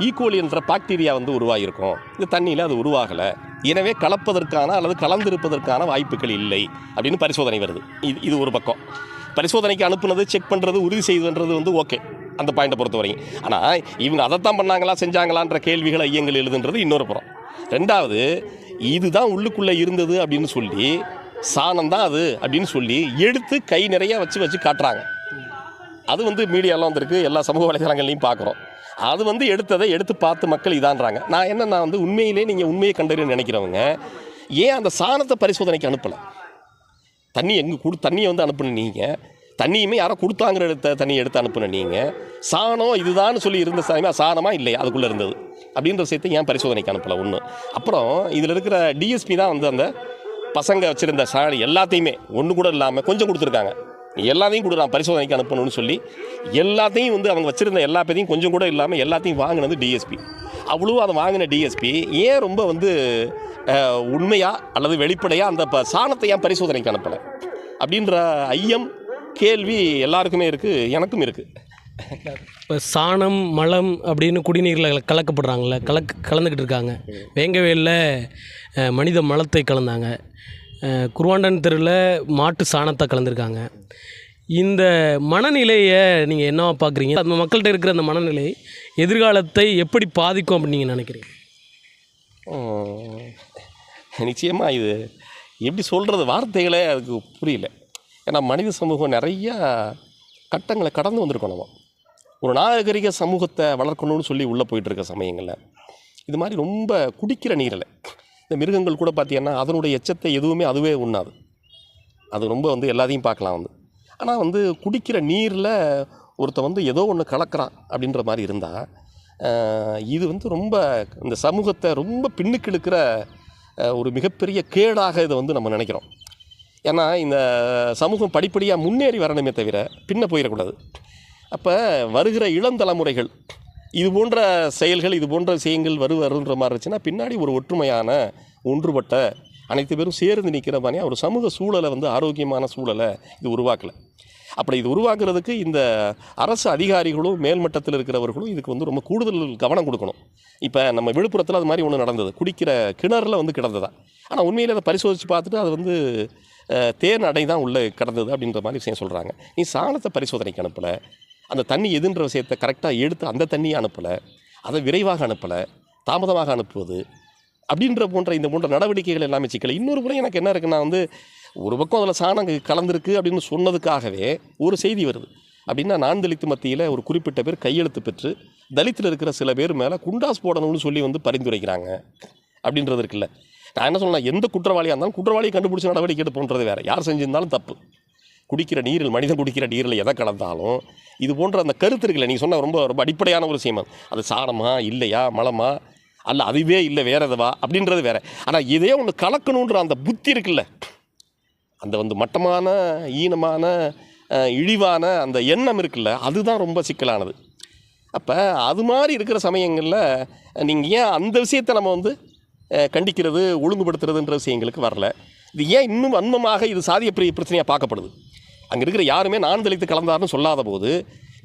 ஈகோலி என்ற பாக்டீரியா வந்து உருவாகியிருக்கும். இந்த தண்ணியில் அது உருவாகலை, எனவே கலப்பதற்கான அல்லது கலந்திருப்பதற்கான வாய்ப்புகள் இல்லை அப்படின்னு பரிசோதனை வருது. இது ஒரு பக்கம். பரிசோதனைக்கு அனுப்புனது, செக் பண்ணுறது, உறுதி செய்வதுன்றது வந்து ஓகே, அந்த பாயிண்ட்டை பொறுத்த வரைக்கும். ஆனால் இவங்க அதைத்தான் பண்ணாங்களா செஞ்சாங்களான்ற கேள்விகள் ஐயங்கள் எழுதுன்றது இன்னொரு புறம். ரெண்டாவது, இதுதான் உள்ளுக்குள்ளே இருந்தது அப்படின்னு சொல்லி, சாணம் தான் அது அப்படின்னு சொல்லி எடுத்து கை நிறைய வச்சு காட்டுறாங்க. அது வந்து மீடியாலாம் வந்திருக்கு, எல்லா சமூக வலைதளங்கள்லையும் பார்க்குறோம். அது வந்து எடுத்து பார்த்து மக்கள் இதான்றாங்க. நான் வந்து உண்மையிலே நீங்கள் உண்மையை கண்டறியணும்னு நினைக்கிறவங்க ஏன் அந்த சாணத்தை பரிசோதனைக்கு அனுப்பலை? தண்ணியை வந்து அனுப்புன நீங்கள், தண்ணியுமே யாரோ கொடுத்தாங்கிற தண்ணியை எடுத்து அனுப்புன நீங்கள், சாணம் இதுதான் சொல்லி இருந்த சாணமாக இல்லையா அதுக்குள்ளே இருந்தது அப்படின்ற விஷயத்தை ஏன் பரிசோதனைக்கு அனுப்பலை? ஒன்று. அப்புறம் இதில் இருக்கிற டிஎஸ்பி தான் வந்து அந்த பசங்க வச்சுருந்த சாணி எல்லாத்தையுமே ஒன்று கூட இல்லாமல் கொஞ்சம் கொடுத்துருக்காங்க. எல்லாத்தையும் கூட நான் பரிசோதனைக்கு அனுப்பணும்னு சொல்லி எல்லாத்தையும் வந்து அவங்க வச்சுருந்த எல்லா பேரையும் கொஞ்சம் கூட இல்லாமல் எல்லாத்தையும் வாங்கினது டிஎஸ்பி. அவ்வளோ அதை வாங்கின டிஎஸ்பி ஏன் ரொம்ப வந்து உண்மையாக அல்லது வெளிப்படையாக அந்த சாணத்தை ஏன் பரிசோதனைக்கு அனுப்பலை அப்படின்ற ஐயம், கேள்வி எல்லாருக்குமே இருக்குது, எனக்கும் இருக்குது.
இப்போ சாணம், மலம் அப்படின்னு குடிநீரில் கலக்கப்படுறாங்கள, கலந்துக்கிட்டு இருக்காங்க. வேங்கவேலில் மனித மலத்தை கலந்தாங்க. குருவாண்டன் தெருவில் மாட்டு சாணத்தை கலந்துருக்காங்க. இந்த மனநிலையை நீங்கள் என்னவா பார்க்குறீங்க? அந்த மக்கள்கிட்ட இருக்கிற அந்த மனநிலை எதிர்காலத்தை எப்படி பாதிக்கும் அப்படின்னு நீங்கள் நினைக்கிறீங்க?
நிச்சயமாக இது எப்படி சொல்கிறது, வார்த்தைகளே அதுக்கு புரியல. ஏன்னா மனித சமூகம் நிறையா கட்டங்களை கடந்து வந்திருக்கோம். நம்ம ஒரு நாகரிக சமூகத்தை வளர்க்கணும்னு சொல்லி உள்ளே போயிட்டுருக்க சமயங்களில் இது மாதிரி ரொம்ப குடிக்கிற நீரில் இந்த மிருகங்கள் கூட பார்த்திங்கன்னா அதனுடைய எச்சத்தை எதுவுமே அதுவே உண்ணாது. அது ரொம்ப வந்து எல்லாத்தையும் பார்க்கலாம் வந்து. ஆனால் வந்து குடிக்கிற நீரில் ஒருத்தன் வந்து ஏதோ ஒன்று கலக்கிறான் அப்படின்ற மாதிரி இருந்தால் இது வந்து ரொம்ப இந்த சமூகத்தை ரொம்ப பின்னுக்கு இழுக்கிற ஒரு மிகப்பெரிய கேடாக இதை வந்து நம்ம நினைக்கிறோம். ஏன்னா இந்த சமூகம் படிப்படியாக முன்னேறி வரணுமே தவிர பின்ன போயிடக்கூடாது. அப்போ வருகிற இளந்தலைமுறைகள் இது போன்ற செயல்கள், இது போன்ற விஷயங்கள் வருன்ற மாதிரி இருந்துச்சுன்னா பின்னாடி ஒரு ஒற்றுமையான ஒன்றுபட்ட அனைத்து பேரும் சேர்ந்து நிற்கிற மாதிரியா ஒரு சமூக சூழலை வந்து ஆரோக்கியமான சூழலை இது உருவாக்கலை. அப்படி இது உருவாக்குறதுக்கு இந்த அரசு அதிகாரிகளும் மேல்மட்டத்தில் இருக்கிறவர்களும் இதுக்கு வந்து ரொம்ப கூடுதல் கவனம் கொடுக்கணும். இப்போ நம்ம விழுப்புரத்தில் அது மாதிரி ஒன்று நடந்தது. குடிக்கிற கிணறுல வந்து கிடந்ததா, ஆனால் உண்மையில் அதை பரிசோதித்து பார்த்துட்டு அது வந்து தேன் அடை தான் உள்ளே கிடந்தது அப்படின்ற மாதிரி விஷயம் சொல்கிறாங்க. நீ சாணத்தை பரிசோதனைக்கு அனுப்பலை, அந்த தண்ணி எதுன்ற விஷயத்தை கரெக்டாக எடுத்து அந்த தண்ணியை அனுப்பலை, அதை விரைவாக அனுப்பலை, தாமதமாக அனுப்புவது அப்படின்ற இந்த போன்ற நடவடிக்கைகள் எல்லாமே சிக்கலை. இன்னொரு புறம் எனக்கு என்ன இருக்குன்னா வந்து ஒரு பக்கம் அதில் சாணம் கலந்துருக்கு அப்படின்னு சொன்னதுக்காகவே ஒரு செய்தி வருது. அப்படின்னா நான் தலித்து மத்தியில் ஒரு குறிப்பிட்ட பேர் கையெழுத்து பெற்று தலித்தில் இருக்கிற சில பேர் மேலே குண்டாஸ் போடணும்னு சொல்லி வந்து பரிந்துரைக்கிறாங்க அப்படின்றது இருக்குல்ல. நான் என்ன சொல்லலாம், எந்த குற்றவாளியாக இருந்தாலும் குற்றவாளியை கண்டுபிடிச்சி நடவடிக்கை எடுப்போன்றது வேறு, யார் செஞ்சிருந்தாலும் தப்பு. குடிக்கிற நீரில், மனிதன் குடிக்கிற நீரில் எதை கலந்தாலும் இது போன்ற அந்த கருத்து இருக்குல்ல, நீங்கள் சொன்ன ரொம்ப ரொம்ப அடிப்படையான ஒரு விஷயம். அது சாணமா இல்லையா, மலமா அல்ல அதுவே இல்லை வேற எதவா அப்படின்றது வேறு. ஆனால் இதே ஒன்று கலக்கணுன்ற அந்த புத்தி இருக்குல்ல, அந்த வந்து மட்டமான ஈனமான இழிவான அந்த எண்ணம் இருக்குல்ல, அதுதான் ரொம்ப சிக்கலானது. அப்போ அது மாதிரி இருக்கிற சமயங்களில் நீங்கள் ஏன் அந்த விஷயத்தை நம்ம வந்து கண்டிக்கிறது, ஒழுங்குபடுத்துறதுன்ற விஷயங்களுக்கு வரல. இது ஏன் இன்னும் வன்மமாக இது சாதிய பிரச்சனையாக பார்க்கப்படுது? அங்கே இருக்கிற யாருமே நான் தலித்து கலந்தாருன்னு சொல்லாத போது,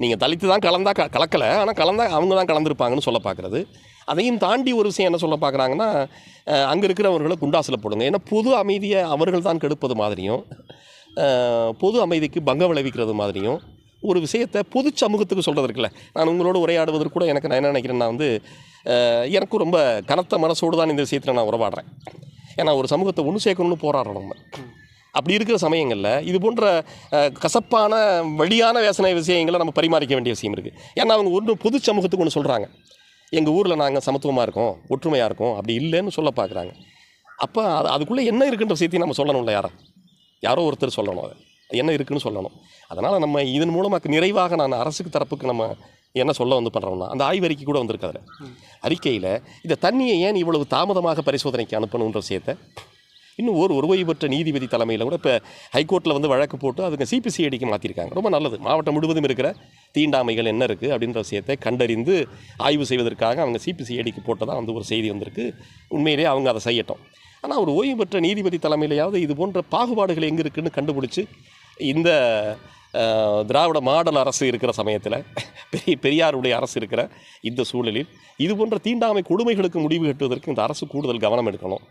நீங்கள் தலித்து தான் கலக்கலை, ஆனால் கலந்தால் அவங்க தான் கலந்துருப்பாங்கன்னு சொல்ல பார்க்குறது. அதையும் தாண்டி ஒரு விஷயம் என்ன சொல்ல பார்க்குறாங்கன்னா, அங்கே இருக்கிறவர்களை குண்டாசில் போடுங்க. ஏன்னா பொது அமைதியை அவர்கள் தான் கெடுப்பது மாதிரியும், பொது அமைதிக்கு பங்கம் விளைவிக்கிறது மாதிரியும் ஒரு விஷயத்தை பொது சமூகத்துக்கு சொல்கிறது இருக்குல்ல. நான் உங்களோட உரையாடுவதற்கு கூட நான் என்ன நினைக்கிறேன்னா எனக்கும் ரொம்ப கனத்த மனசோடு தான் இந்த விஷயத்தில் நான் உறவாடுறேன். ஏன்னா ஒரு சமூகத்தை ஒன்று சேர்க்கணும்னு போராடுறோம் நம்ம. அப்படி இருக்கிற சமயங்களில் இது போன்ற கசப்பான வழியான வேசனை விஷயங்களை நம்ம பரிமாறிக்க வேண்டிய விஷயம் இருக்குது. ஏன்னா அவங்க ஒன்று பொது சமூகத்துக்கு ஒன்று சொல்கிறாங்க, எங்கள் ஊரில் நாங்கள் சமத்துவமாக இருக்கோம், ஒற்றுமையாக இருக்கோம், அப்படி இல்லைன்னு சொல்ல பார்க்குறாங்க. அப்போ அதுக்குள்ளே என்ன இருக்குன்ற விஷயத்தையும் நம்ம சொல்லணும்ல. யாரோ ஒருத்தர் சொல்லணும், அது என்ன இருக்குதுன்னு சொல்லணும். அதனால் நம்ம இதன் மூலமாக நிறைவாக நான் அரசுக்கு தரப்புக்கு நம்ம என்ன சொல்ல பண்ணுறோம்னா, அந்த ஆய்வறிக்கை கூட வந்திருக்காது. அறிக்கையில் இந்த தண்ணியை ஏன் இவ்வளவு தாமதமாக பரிசோதனைக்கு அனுப்பணுன்ற விஷயத்தை இன்னும் ஒரு ஓய்வு பெற்ற நீதிபதி தலைமையில் கூட இப்போ ஹைகோர்ட்டில் வழக்கு போட்டு அதுக்கு சிபிசிஐடிக்கு மாற்றிருக்காங்க. ரொம்ப நல்லது. மாவட்டம் முழுவதும் இருக்கிற தீண்டாமைகள் என்ன இருக்குது அப்படின்ற விஷயத்தை கண்டறிந்து ஆய்வு செய்வதற்காக அவங்க சிபிசிஐடிக்கு போட்டதாக ஒரு செய்தி வந்திருக்கு. உண்மையிலே அவங்க அதை செய்யட்டும். ஆனால் ஒரு ஓய்வு பெற்ற நீதிபதி தலைமையிலையாவது இது போன்ற பாகுபாடுகள் எங்கே இருக்குதுன்னு கண்டுபிடிச்சி, இந்த திராவிட மாடல் அரசு இருக்கிற சமயத்தில், பெரியாருடைய அரசு இருக்கிற இந்த சூழலில் இது போன்ற தீண்டாமை கொடுமைகளுக்கு முடிவு கட்டுவதற்கு இந்த அரசு கூடுதல் கவனம் எடுக்கணும்.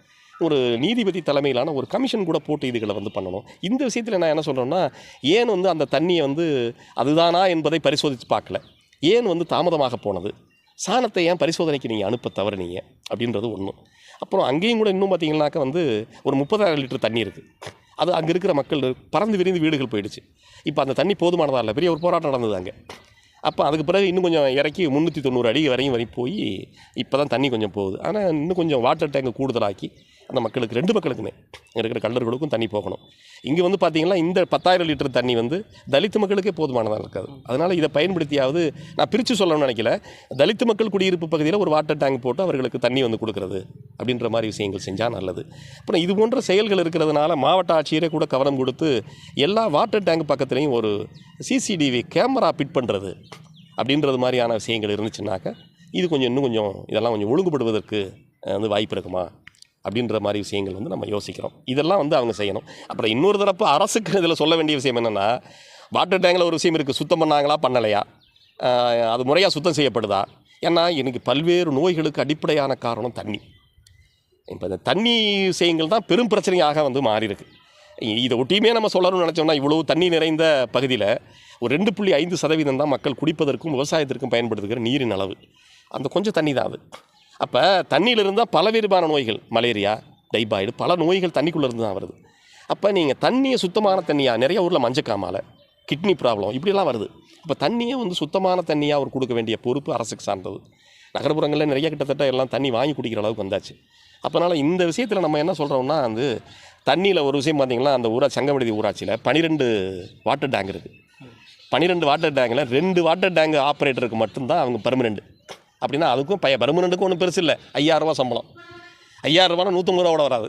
ஒரு நீதிபதி தலைமையிலான ஒரு கமிஷன் கூட போட்டு இதுகளை பண்ணணும். இந்த விஷயத்தில் நான் என்ன சொல்கிறேன்னா, ஏன் அந்த தண்ணியை அதுதானா என்பதை பரிசோதித்து பார்க்கல, ஏன் தாமதமாக போனது, சாணத்தை ஏன் பரிசோதனைக்கு நீங்கள் அனுப்ப தவறுனீங்க அப்படின்றது ஒன்று. அப்புறம் அங்கேயும் கூட இன்னும் பார்த்தீங்கன்னாக்கா ஒரு 30,000 லிட்டர் தண்ணி இருக்குது. அது அங்கே இருக்கிற மக்கள் பறந்து விரிந்து வீடுகள் போயிடுச்சு. இப்போ அந்த தண்ணி போதுமானதாக இல்லை, பெரிய ஒரு போராட்டம் நடந்தது அங்கே. அப்போ அதுக்கு பிறகு இன்னும் கொஞ்சம் இறக்கி 390 அடி வரையும் போய் இப்போ தான் தண்ணி கொஞ்சம் போகுது. ஆனால் இன்னும் கொஞ்சம் வாட்டர் டேங்கை கூடுதலாக்கி அந்த மக்களுக்கு 2 மக்களுக்குமே இங்கே இருக்கிற கல்லர்களுக்கும் தண்ணி போகணும். இங்கே பார்த்தீங்கன்னா இந்த 10,000 லிட்டர் தண்ணி தலித்து மக்களுக்கே போதுமானதாக இருக்காது. அதனால் இதை பயன்படுத்தியாவது, நான் பிரித்து சொல்லணும்னு நினைக்கல, தலித்து மக்கள் குடியிருப்பு பகுதியில் ஒரு வாட்டர் டேங்க் போட்டு அவர்களுக்கு தண்ணி கொடுக்கறது அப்படின்ற மாதிரி விஷயங்கள் செஞ்சால் நல்லது. அப்புறம் இது போன்ற செயல்கள் இருக்கிறதுனால மாவட்ட ஆட்சியரே கூட கவனம் கொடுத்து எல்லா வாட்டர் டேங்க் பக்கத்துலேயும் ஒரு சிசிடிவி கேமரா ஃபிட் பண்ணுறது அப்படின்றது மாதிரியான விஷயங்கள் இருந்துச்சுன்னாக்கா இது இன்னும் கொஞ்சம் இதெல்லாம் கொஞ்சம் ஒழுங்குபடுவதற்கு வாய்ப்பு இருக்குமா அப்படின்ற மாதிரி விஷயங்கள் நம்ம யோசிக்கிறோம். இதெல்லாம் அவங்க செய்யணும். அப்புறம் இன்னொரு தரப்பு அரசுக்கு இதில் சொல்ல வேண்டிய விஷயம் என்னென்னா, வாட்டர் டேங்கில் ஒரு விஷயம் இருக்குது, சுத்தம் பண்ணாங்களா பண்ணலையா, அது முறையாக சுத்தம் செய்யப்படுதா. ஏன்னா எனக்கு பல்வேறு நோய்களுக்கு அடிப்படையான காரணம் தண்ணி. இப்போ இந்த தண்ணி விஷயங்கள் தான் பெரும் பிரச்சனையாக மாறி இருக்கு. இதை ஒட்டியுமே நம்ம சொல்லணும்னு நினச்சோம்னா, இவ்வளவு தண்ணி நிறைந்த பகுதியில் ஒரு 2.5% தான் மக்கள் குடிப்பதற்கும் விவசாயத்திற்கும் பயன்படுத்துகிற நீரின் அளவு. அந்த கொஞ்சம் தண்ணி தான் அது. அப்போ தண்ணியில் இருந்தால் பலவிதமான நோய்கள், மலேரியா, டைபாய்டு, பல நோய்கள் தண்ணிக்குள்ளே இருந்து தான் வருது. அப்போ நீங்கள் தண்ணியை சுத்தமான தண்ணியாக, நிறைய ஊரில் மஞ்சக்காமாலை, கிட்னி ப்ராப்ளம் இப்படிலாம் வருது. இப்போ தண்ணியை சுத்தமான தண்ணியாக ஒரு கொடுக்க வேண்டிய பொறுப்பு அரசுக்கு சார்ந்தது. நகர்ப்புறங்களில் நிறைய கிட்டத்தட்ட எல்லாம் தண்ணி வாங்கி குடிக்கிற அளவுக்கு வந்தாச்சு. அப்போனால இந்த விஷயத்தில் நம்ம என்ன சொல்கிறோம்னா, தண்ணியில் ஒரு விஷயம் பார்த்திங்கன்னா, அந்த சங்கமடுதி ஊராட்சியில் 12 வாட்டர் டேங்க் இருக்குது. 12 வாட்டர் டேங்கில் 2 வாட்டர் டேங்க் ஆப்ரேட்டருக்கு மட்டும்தான் அவங்க பர்மனெண்ட். அப்படின்னா அதுக்கும் பர்மனெண்ட்டுக்கும் ஒன்றும் பெருசு இல்லை. 5,000 ரூபா சம்பளம். 5,000 ரூபானா 150 ரூபாவோட வராது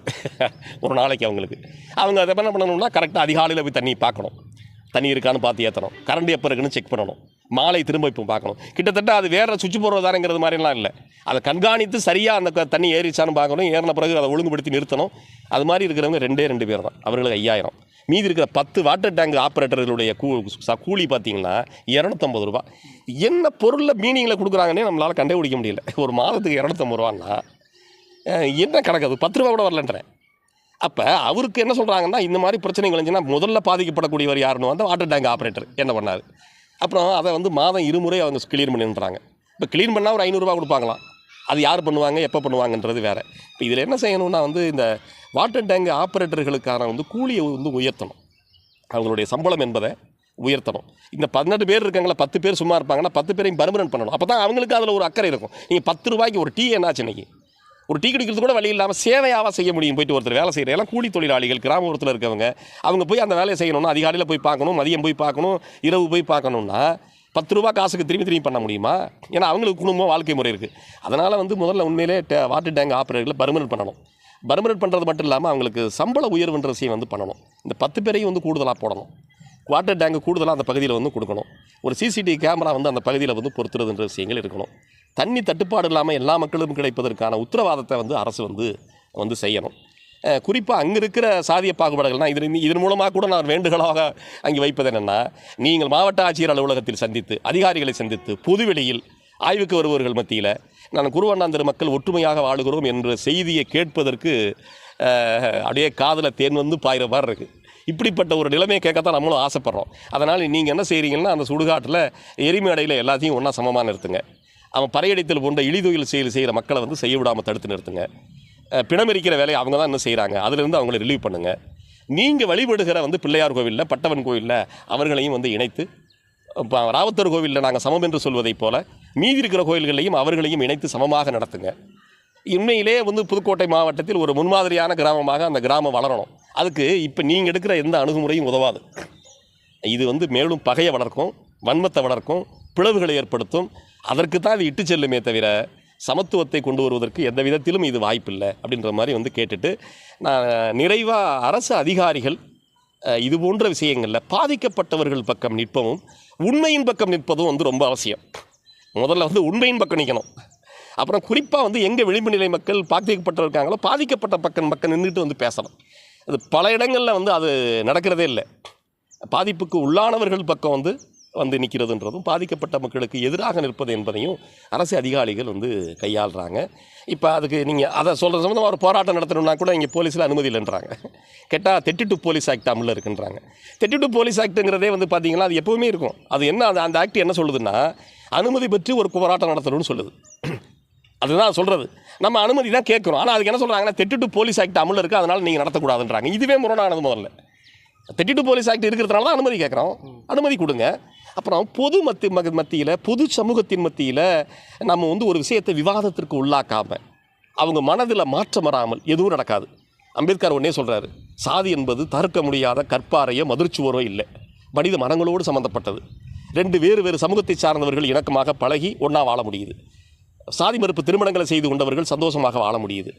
ஒரு நாளைக்கு அவங்களுக்கு. அவங்க அதை என்ன பண்ணணும்னா, கரெக்டாக அதிகாலையில் போய் தண்ணி பார்க்கணும், தண்ணி இருக்கான்னு பார்த்து ஏற்றணும், கரண்ட் எப்போ இருக்குன்னு செக் பண்ணணும், மாலை திரும்ப இப்போ பார்க்கணும். கிட்டத்தட்ட அது வேறு சுவிட்ச் போடுறதாருங்கிறது மாதிரிலாம் இல்லை, அதை கண்காணித்து சரியாக அந்த தண்ணி ஏறிச்சான்னு பார்க்கணும், ஏறின பிறகு அதை ஒழுங்குபடுத்தி நிறுத்தணும். அது மாதிரி இருக்கிறவங்க 2 பேர் தான், அவர்களுக்கு 5,000. மீதி இருக்கிற 10 வாட்டர் டேங்க் ஆப்ரேட்டர்களுடைய கூலி பார்த்தீங்கன்னா 250 ரூபா. என்ன பொருளில் மீனிங்கில் கொடுக்குறாங்கன்னே நம்மளால் கண்டுபிடிக்க முடியல. ஒரு மாதத்துக்கு 250 ரூபான்னா என்ன கணக்கு? அது 10 ரூபா கூட வரலன்றேன். அப்போ அவருக்கு என்ன சொல்கிறாங்கன்னா, இந்த மாதிரி பிரச்சனைகள் இருந்துச்சுன்னா முதல்ல பாதிக்கப்படக்கூடியவர் யாருன்னு அந்த வாட்டர் டேங்க் ஆப்ரேட்டர் என்ன பண்ணார். அப்புறம் அதை மாதம் 2 முறை அவங்க கிளீன் பண்ணின்றாங்க. இப்போ க்ளீன் பண்ணால் ஒரு 500 ரூபா கொடுப்பாங்களாம். அது யார் பண்ணுவாங்க, எப்போ பண்ணுவாங்கன்றது வேறு. இப்போ இதில் என்ன செய்யணும்னா, இந்த வாட்டர் டேங்க் ஆப்ரேட்டர்களுக்கான கூலியை உயர்த்தணும், அவங்களுடைய சம்பளம் என்பதை உயர்த்தணும். இந்த 18 பேர் இருக்காங்களா, 10 பேர் சும்மா இருப்பாங்கன்னா 10 பேரையும் பர்மனெண்ட் பண்ணணும். அப்போ தான் அவங்களுக்கு அதில் ஒரு அக்கறை இருக்கும். நீங்கள் 10 ரூபாய்க்கு ஒரு டீ என்னாச்சு, இன்றைக்கி ஒரு டீ குடிக்கிறது கூட வழி இல்லாமல் சேவையாக செய்ய முடியும். போய்ட்டு ஒருத்தர் வேலை செய்கிற எல்லாம் கூலி தொழிலாளிகள், கிராமப்புறத்தில் இருக்கவங்க, அவங்க போய் அந்த வேலையை செய்யணும்னா அதிகாலையில் போய் பார்க்கணும், மதியம் போய் பார்க்கணும், இரவு போய் பார்க்கணுன்னா 10 ரூபா காசுக்கு திரும்பி பண்ண முடியுமா? ஏன்னா அவங்களுக்கு குடும்பம், வாழ்க்கை முறை இருக்குது. அதனால் முதல்ல உண்மையிலே வாட்டர் டேங்க் ஆப்ரேட்டர்களை பர்மனெண்ட் பண்ணணும். பர்மனெண்ட் பண்ணுறது மட்டும் இல்லாமல் அவங்களுக்கு சம்பள உயர்வுன்ற விஷயம் பண்ணணும். இந்த 10 பேரையும் கூடுதலாக போடணும். வாட்டர் டேங்கு கூடுதலாக அந்த பகுதியில் கொடுக்கணும். ஒரு சிசிடிவி கேமரா அந்த பகுதியில் பொறுத்துறதுன்ற விஷயங்கள் இருக்கணும். தண்ணி தட்டுப்பாடு இல்லாமல் எல்லா மக்களுக்கும் கிடைப்பதற்கான உத்தரவாதத்தை வந்து அரசு வந்து செய்யணும். குறிப்பாக அங்கே இருக்கிற சாதிய பாகுபாடுகள்னால் இதன் மூலமாக கூட நான் வேண்டுகோளாக அங்கே வைப்பது என்னென்னா, நீங்கள் மாவட்ட ஆட்சியர் அலுவலகத்தில் சந்தித்து அதிகாரிகளை சந்தித்து பொதுவெளியில் ஆய்வுக்கு வருபவர்கள் மத்தியில் நான் குருவண்ணாந்தர் மக்கள் ஒற்றுமையாக வாழுகிறோம் என்ற செய்தியை கேட்பதற்கு அப்படியே காதில் தேன் வந்து பாயிற மாதிரி இருக்குது. இப்படிப்பட்ட ஒரு நிலைமையை கேட்கத்தான் நம்மளும் ஆசைப்பட்றோம். அதனால் நீங்கள் என்ன செய்கிறீங்கன்னா, அந்த சுடுகாட்டில் எரிமேடையில் எல்லாத்தையும் ஒன்றா சமமாக நிறுத்துங்க. அவன் பறையடித்தல் போன்ற இழிதொழில் செய்கிற மக்களை வந்து செய்ய விடாமல் தடுத்து நிறுத்துங்க. பிணமெரிக்கிற வேலையை அவங்க தான் இன்னும் செய்கிறாங்க, அதிலிருந்து அவங்கள ரிலீவ் பண்ணுங்கள். நீங்கள் வழிபடுகிற வந்து பிள்ளையார் கோவிலில் பட்டவன் கோவிலில் அவர்களையும் வந்து இணைத்து, இப்போ ராவத்தர் கோவிலில் நாங்கள் சமம் என்று சொல்வதைப் போல் மீதி இருக்கிற கோயில்களையும் அவர்களையும் இணைத்து சமமாக நடத்துங்க. உண்மையிலே வந்து புதுக்கோட்டை மாவட்டத்தில் ஒரு முன்மாதிரியான கிராமமாக அந்த கிராமம் வளரணும். அதுக்கு இப்போ நீங்கள் எடுக்கிற எந்த அணுகுமுறையும் உதவாது. இது வந்து மேலும் பகையை வளர்க்கும், வன்மத்தை வளர்க்கும், பிளவுகளை ஏற்படுத்தும். அதற்கு தான் இது இட்டு செல்லுமே தவிர சமத்துவத்தை கொண்டு வருவதற்கு எந்த விதத்திலும் இது வாய்ப்பில்லை அப்படின்ற மாதிரி வந்து கேட்டுட்டு, நான் நிறைவாக அரசு அதிகாரிகள் இது போன்ற விஷயங்களில் பாதிக்கப்பட்டவர்கள் பக்கம் நிற்பதும் உண்மையின் பக்கம் நிற்பதும் வந்து ரொம்ப அவசியம். முதல்ல வந்து உண்மையின் பக்கம் நிற்கணும். அப்புறம் குறிப்பாக வந்து எங்கே விளிம்பு நிலை மக்கள் பாதிக்கப்பட்டிருக்காங்களோ பாதிக்கப்பட்ட பக்கம் நின்றுட்டு வந்து பேசணும். அது பல இடங்களில் வந்து அது நடக்கிறதே இல்லை. பாதிப்புக்கு உள்ளானவர்கள் பக்கம் வந்து நிற்கிறதுன்றதும் பாதிக்கப்பட்ட மக்களுக்கு எதிராக நிற்பது என்பதையும் அரசு அதிகாரிகள் வந்து கையாளுறாங்க. இப்போ அதுக்கு நீங்கள் அதை சொல்கிற சம்மந்தமாக ஒரு போராட்டம் நடத்தணும்னா கூட இங்கே போலீஸில் அனுமதி இல்லைன்றாங்க. கேட்டால் 32 போலீஸ் ஆக்ட் அமலில் இருக்குன்றாங்க. 32 போலீஸ் ஆக்ட்டுங்கிறதே வந்து பார்த்திங்கன்னா அது எப்போவுமே இருக்கும். அது என்ன, அந்த ஆக்ட் என்ன சொல்லுதுன்னா, அனுமதி பெற்று ஒரு போராட்டம் நடத்தணும்னு சொல்லுது. அதுதான் சொல்கிறது. நம்ம அனுமதி தான் கேட்குறோம். ஆனால் அதுக்கு என்ன சொல்கிறாங்கன்னா, 32 போலீஸ் ஆக்ட் அமலில் இருக்குது, அதனால் நீங்கள் நடத்தக்கூடாதுன்றாங்க. இதுவே முரணானது. முதல்ல 32 போலீஸ் ஆக்ட் இருக்கிறதுனால தான் அனுமதி கேட்குறோம். அனுமதி கொடுங்க. அப்புறம் பொது மத்தியில் பொது சமூகத்தின் மத்தியில் நம்ம வந்து ஒரு விஷயத்தை விவாதத்திற்கு உள்ளாக்காமல் அவங்க மனதில் மாற்றம் வராமல் எதுவும் நடக்காது. அம்பேத்கர் ஒன்றே சொல்கிறாரு, சாதி என்பது தடுக்க முடியாத கற்பாறையோ மதிர்ச்சுவரோ இல்லை, மனித மனங்களோடு சம்மந்தப்பட்டது. 2 வேறு சமூகத்தை சார்ந்தவர்கள் இணக்கமாக பழகி ஒன்றா வாழ முடியுது. சாதி மறுப்பு திருமணங்களை செய்து கொண்டவர்கள் சந்தோஷமாக வாழ முடியுது.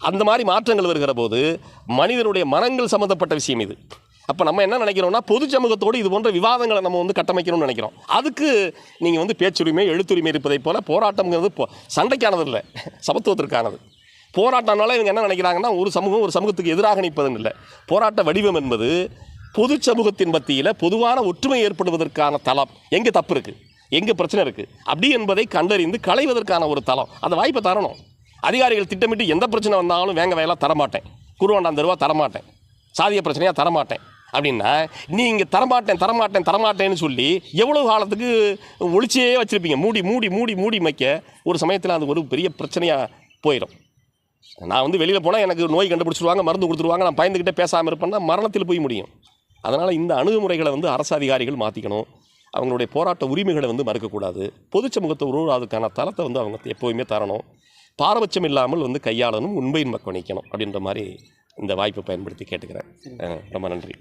அந்த மாதிரி மாற்றங்கள் வருகிற போது மனிதனுடைய மனங்கள் சம்மந்தப்பட்ட விஷயம் இது. அப்போ நம்ம என்ன நினைக்கிறோம்னா, பொது சமூகத்தோடு இது போன்ற விவாதங்களை நம்ம வந்து கட்டமைக்கணும்னு நினைக்கிறோம். அதுக்கு நீங்கள் வந்து பேச்சுரிமை எழுத்துரிமை இருப்பதை போல் போராட்டம்ங்கிறது சண்டைக்கானது இல்லை, சமத்துவத்திற்கானது. போராட்டம்னால இவங்க என்ன நினைக்கிறாங்கன்னா, ஒரு சமூகத்துக்கு எதிராக நிற்பதுன்னு இல்லை. போராட்ட வடிவம் என்பது பொது சமூகத்தின் மத்தியில் பொதுவான ஒற்றுமை ஏற்படுவதற்கான தளம். எங்கே தப்பு இருக்குது, எங்கே பிரச்சனை இருக்குது அப்படி என்பதை கண்டறிந்து களைவதற்கான ஒரு தளம். அந்த வாய்ப்பை தரணும். அதிகாரிகள் திட்டமிட்டு எந்த பிரச்சனை வந்தாலும் வேலையெல்லாம் தரமாட்டேன், குருவாண்டாந்தருவா தரமாட்டேன், சாதிய பிரச்சனையாக தரமாட்டேன் அப்படின்னா, நீங்கள் தரமாட்டேன்னு சொல்லி எவ்வளோ காலத்துக்கு ஒழிச்சே வச்சுருப்பீங்க. மூடி வைக்க ஒரு சமயத்தில் அது ஒரு பெரிய பிரச்சனையாக போயிடும். நான் வந்து வெளியில் போனால் எனக்கு நோய் கண்டுபிடிச்சிருவாங்க, மருந்து கொடுத்துருவாங்க, நான் பயந்துக்கிட்டே பேசாமல் இருப்பேன்னா மரணத்தில் போய் முடியும். அதனால் இந்த அணுகுமுறைகளை வந்து அரசு அதிகாரிகள் மாற்றிக்கணும். அவங்களுடைய போராட்ட உரிமைகளை வந்து மறுக்கக்கூடாது. பொது சமூகத்தை உருவாதுக்கான தளத்தை வந்து அவங்க எப்போவுமே தரணும். பாரபட்சம் இல்லாமல் வந்து கையாளணும், உண்மையின் பக்கம் நிற்கணும் அப்படின்ற மாதிரி இந்த வாய்ப்பை பயன்படுத்தி கேட்டுக்கிறேன். ரொம்ப நன்றி.